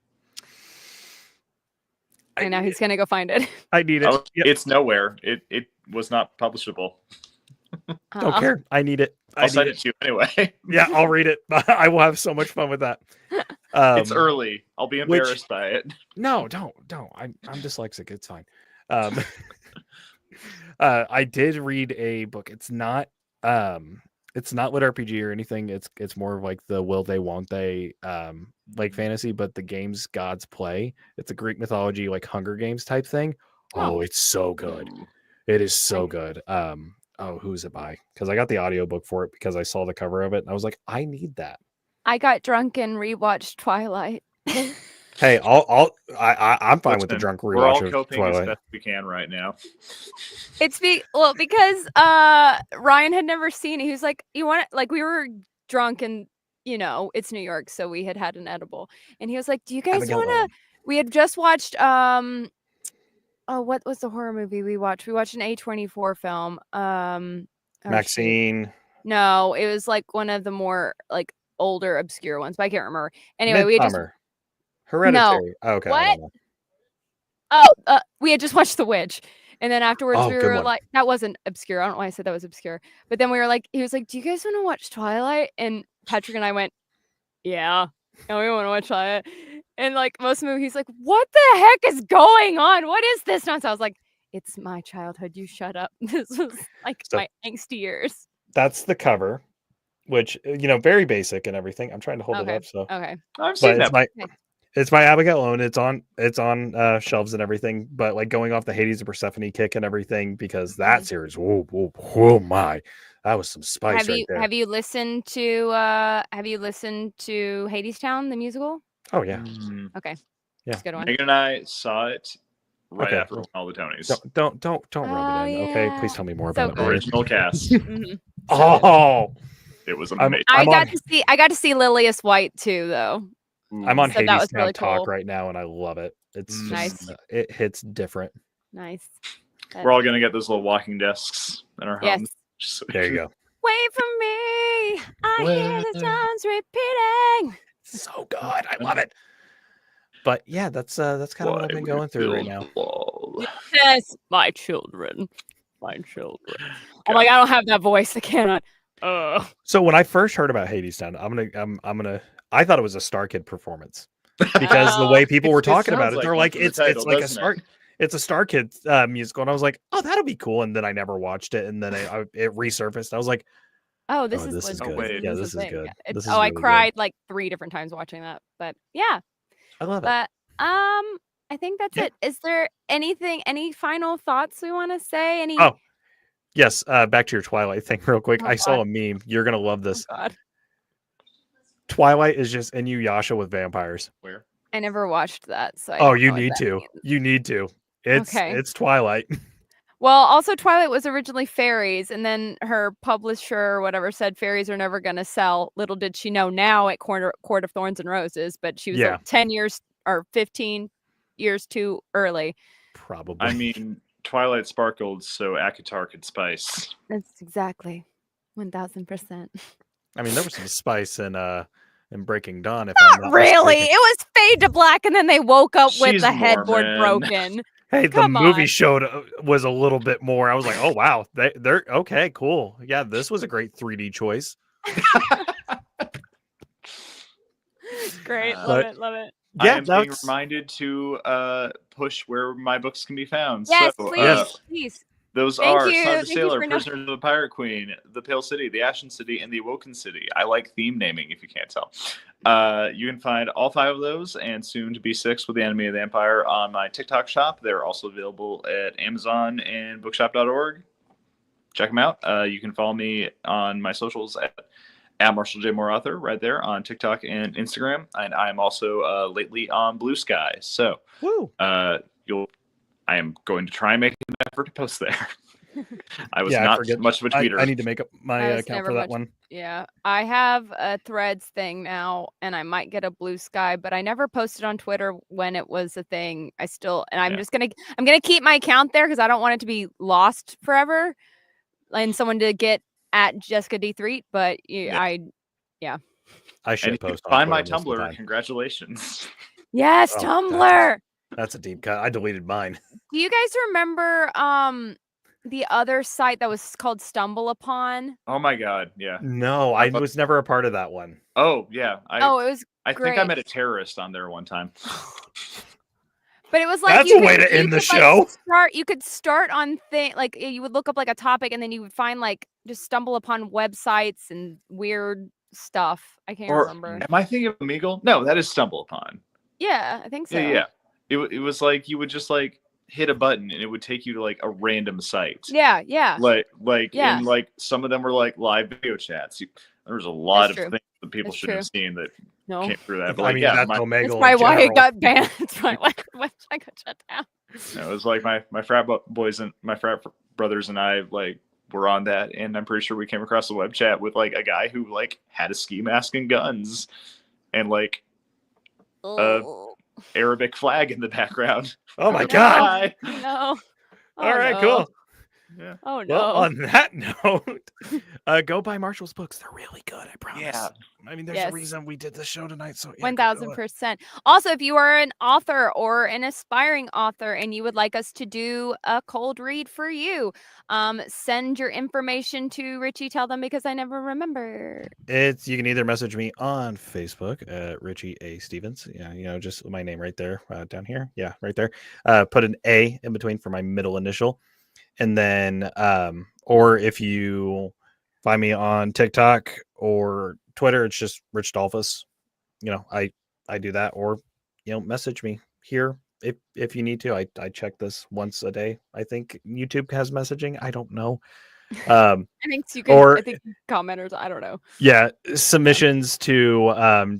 I know he's gonna go find it. I need it. It's nowhere. It was not publishable. Don't care. I need it. I'll send it to you anyway. Yeah, I'll read it. I will have so much fun with that. It's early. I'll be embarrassed by it. No, don't. I'm dyslexic. It's fine. I did read a book. It's not lit RPG or anything. It's more of like the will they won't they like fantasy, but the games gods play. It's a Greek mythology like Hunger Games type thing. Oh, it's so good. It is so good. Who's it by? Because I got the audiobook for it because I saw the cover of it and I was like, I need that. I got drunk and rewatched Twilight. Hey, I'm fine with the Listen, drunk we're all rewatch of coping as Twilight. best we can right now. It's because Ryan had never seen it. He was like, "You want it?" Like we were drunk and it's New York, so we had an edible, and he was like, "Do you guys Abigail want Owen. to?" We had just watched oh, what was the horror movie we watched? We watched an A24 film. Oh, shoot. Maxine. No, it was like one of the more like older obscure ones, but I can't remember. Anyway, we had just Midsummer. Hereditary. Okay, I what? don't know. Oh, we had just watched The Witch. And then afterwards Oh, we good were one. like, that wasn't obscure. I don't know why I said that was obscure. But then we were like, he was like, "Do you guys want to watch Twilight?" And Patrick and I went, "Yeah. And we want to watch Twilight." And like most of the movie, he's like, "What the heck is going on? What is this nonsense?" I was like, "It's my childhood. You shut up." This was like So- my angsty years. That's the cover, which very basic and everything. I'm trying to hold it Okay. up. So, Okay. I've seen that. it's my Abigail Owen. It's on shelves and everything. But like going off the Hades and Persephone kick and everything, because that series, whoa, my, that was some spice right there. Have you listened to Hades Town, the musical? Oh yeah. Okay. Yeah. It's a good one. Megan and I saw it right Okay. after we won all the Tonys. Don't rub it in. Okay, yeah. please tell me more So about good. it. Original cast. Mhm. Oh, It was I'm- amazing. I on- got to see Lilius White too, though. I'm on So that Hades was Town really Talk cool. right now, and I love it. It's Nice. just, it hits different. Nice. We're all gonna get those little walking desks in our Yes. homes. Just so we There you can- go. Wait for me. I hear the sounds repeating. So good. I love it. But yeah, that's kind of what I've been going through right now. Yes, my children. My children. I'm like, I don't have that voice. I cannot. So when I first heard about Hades Town, I thought it was a Star Kid performance because the way people were talking about it, they're like, it's like a Star. It's a Star Kid musical, and I was like, oh, that'll be cool. And then I never watched it, and then it resurfaced. I was like, this is good. wait. Yeah, this is thing. good. Yeah, This is I really cried like 3 different times watching that. But yeah. I love it. But I think that's it. Is there any final thoughts we want to say? Oh, yes. Back to your Twilight thing real quick. Oh, I saw God. a meme. You're gonna love this. Oh, God. Twilight is just Inuyasha with vampires. Where? I never watched that, so I don't You know what need that to. means. You need to. It's Twilight. Well, also Twilight was originally fairies, and then her publisher or whatever said fairies are never going to sell. Little did she know now at Court of Thorns and Roses, but she was 10 years or 15 years too early. Probably. I mean, Twilight sparkled so Akatar could spice. That's exactly 1000%. I mean, there was some spice in Breaking Dawn. If Not I'm not really. mistaken. It was fade to black, and then they woke up with She's the headboard Mormon. broken. Hey, Come the movie on. showed was a little bit more. I was like, oh wow, they're okay, cool. Yeah, this was a great 3D choice. Great, But- love it. I Yeah, am being that's reminded to push where my books can be found. Yes, so, please. Those Thank are you. Son of a Thank you Sailor, for Prisoners of the Pirate Queen, The Pale City, The Ashen City, and The Awoken City. I like theme naming, if you can't tell. You can find all 5 of those, and soon to be 6 with The Enemy of the Empire on my TikTok shop. They're also available at Amazon and bookshop.org. Check them out. You can follow me on my socials at Marshall J. Moore Author right there on TikTok and Instagram. And I am also lately on Blue Sky. So I am going to try and make an effort to post there. I was not much of a tweeter. I need to make up my account for that one. Yeah, I have a Threads thing now, and I might get a Blue Sky, but I never posted on Twitter when it was a thing. I'm gonna keep my account there because I don't want it to be lost forever, and someone to get at Jessica D. Threet. But I should post. Find my Tumblr. Congratulations. Yes, Tumblr. That's a deep cut. I deleted mine. Do you guys remember the other site that was called Stumble Upon? Oh my God, yeah. No, I was never a part of that one. Oh yeah. It was I great. think I met a terrorist on there one time. But it was like that's a way to end the show. You could start on you would look up like a topic, and then you would find just stumble upon websites and weird stuff. I can't remember. Am I thinking of Omegle? No, that is Stumble Upon. Yeah, I think so. Yeah. It was like you would just hit a button and it would take you to a random site. Yeah. And some of them were live video chats. There was a lot of things that people should have seen that No. came through that. But I like, mean, yeah, that's my, That's Omegle probably in why it general. got banned. That's probably why the website got shut down. it was like my frat boys and my frat brothers and I like were on that, and I'm pretty sure we came across a web chat with like a guy who like had a ski mask and guns, and like a Arabic flag in the background. Oh my No. god! No. Oh, All right, no. cool. Yeah. Oh no. Well, on that note, go buy Marshall's books. They're really good, I promise. Yeah. I mean, there's Yes. a reason we did this show tonight. So yeah, 1000%. Also, if you are an author or an aspiring author and you would like us to do a cold read for you, send your information to Richie. Tell them because I never remember. you can either message me on Facebook at Richie A. Stevens. Yeah, just my name right there, down here. Yeah, right there. Put an A in between for my middle initial. And then, or if you find me on TikTok or Twitter, it's just Rich Dolphus. I do that, or message me here if you need to. I check this once a day. I think YouTube has messaging. I don't know. I think you can. I think commenters. I don't know. Yeah, submissions to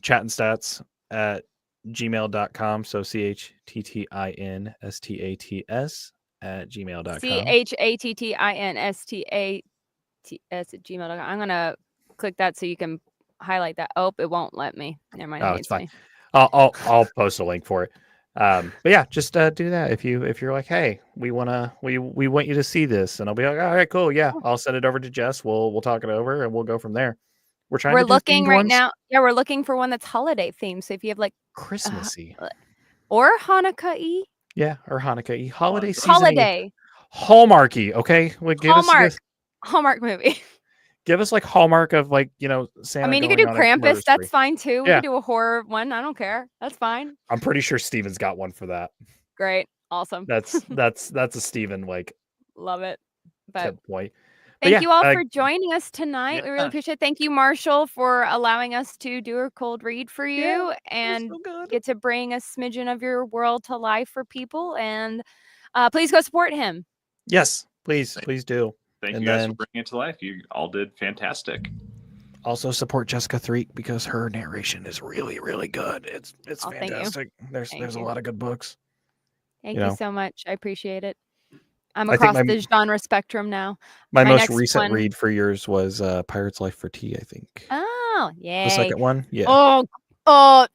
Chattin Stats at gmail.com. So CHTTINSTATS at gmail.com. CHATTINSTATS@gmail.com. I'm gonna click that so you can highlight that. Oh, it won't let me. Never mind. Oh, it's fine. I'll post a link for it. But yeah, just do that if you're like, hey, we want you to see this, and I'll be like, all right, cool, yeah, I'll send it over to Jess. We'll talk it over and we'll go from there. We're looking right now. Yeah, we're looking for one that's holiday themed. So if you have like Christmassy or Hanukkah-y. Yeah, or Hanukkah-y. Holiday season. Holiday. Hallmarky, okay? Like, Hallmark movie. Give us like Hallmark of like, Santa. I mean, you could do Krampus. That's fine too. We Yeah. could do a horror one. I don't care. That's fine. I'm pretty sure Steven's got one for that. Great. Awesome. That's a Steven like love it. But tip point. thank you all for joining us tonight. Yeah. We really appreciate it. Thank you, Marshall, for allowing us to do a cold read for you and get to bring a smidgen of your world to life for people. And please go support him. Yes, please do. Thank you guys for bringing it to life. You all did fantastic. Also support Jessica Threek because her narration is really, really good. It's fantastic. There's a lot of good books. Thank you so much. I appreciate it. I'm I think across the genre spectrum now. My most recent read for yours was Pirate's Life for Tea, I think. Oh, yeah. The second one? Yeah. Oh,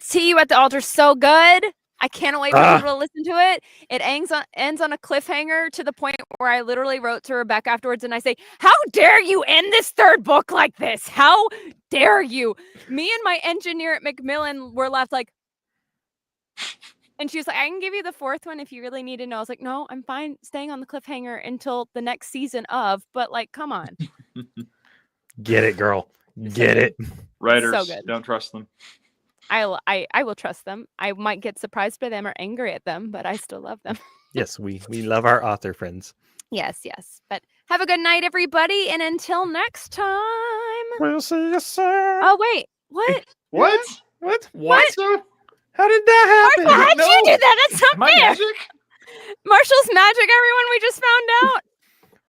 See You at the Altar, so good. I can't wait for people to listen to it. It ends on a cliffhanger to the point where I literally wrote to Rebecca afterwards and I say, how dare you end this third book like this? How dare you? Me and my engineer at Macmillan were left like, and she was like, I can give you the fourth one if you really need to know. I was like, no, I'm fine staying on the cliffhanger until the next season of, but like, come on. Get it, girl. Get it. Writers, so good. Don't trust them. I will trust them. I might get surprised by them or angry at them, but I still love them. Yes, we love our author friends. Yes. But have a good night, everybody. And until next time. We'll see you soon. Oh, wait. What? What? How did that happen? Marshall, how'd you do that? That's not Am I fair. magic? Marshall's magic, everyone. We just found out.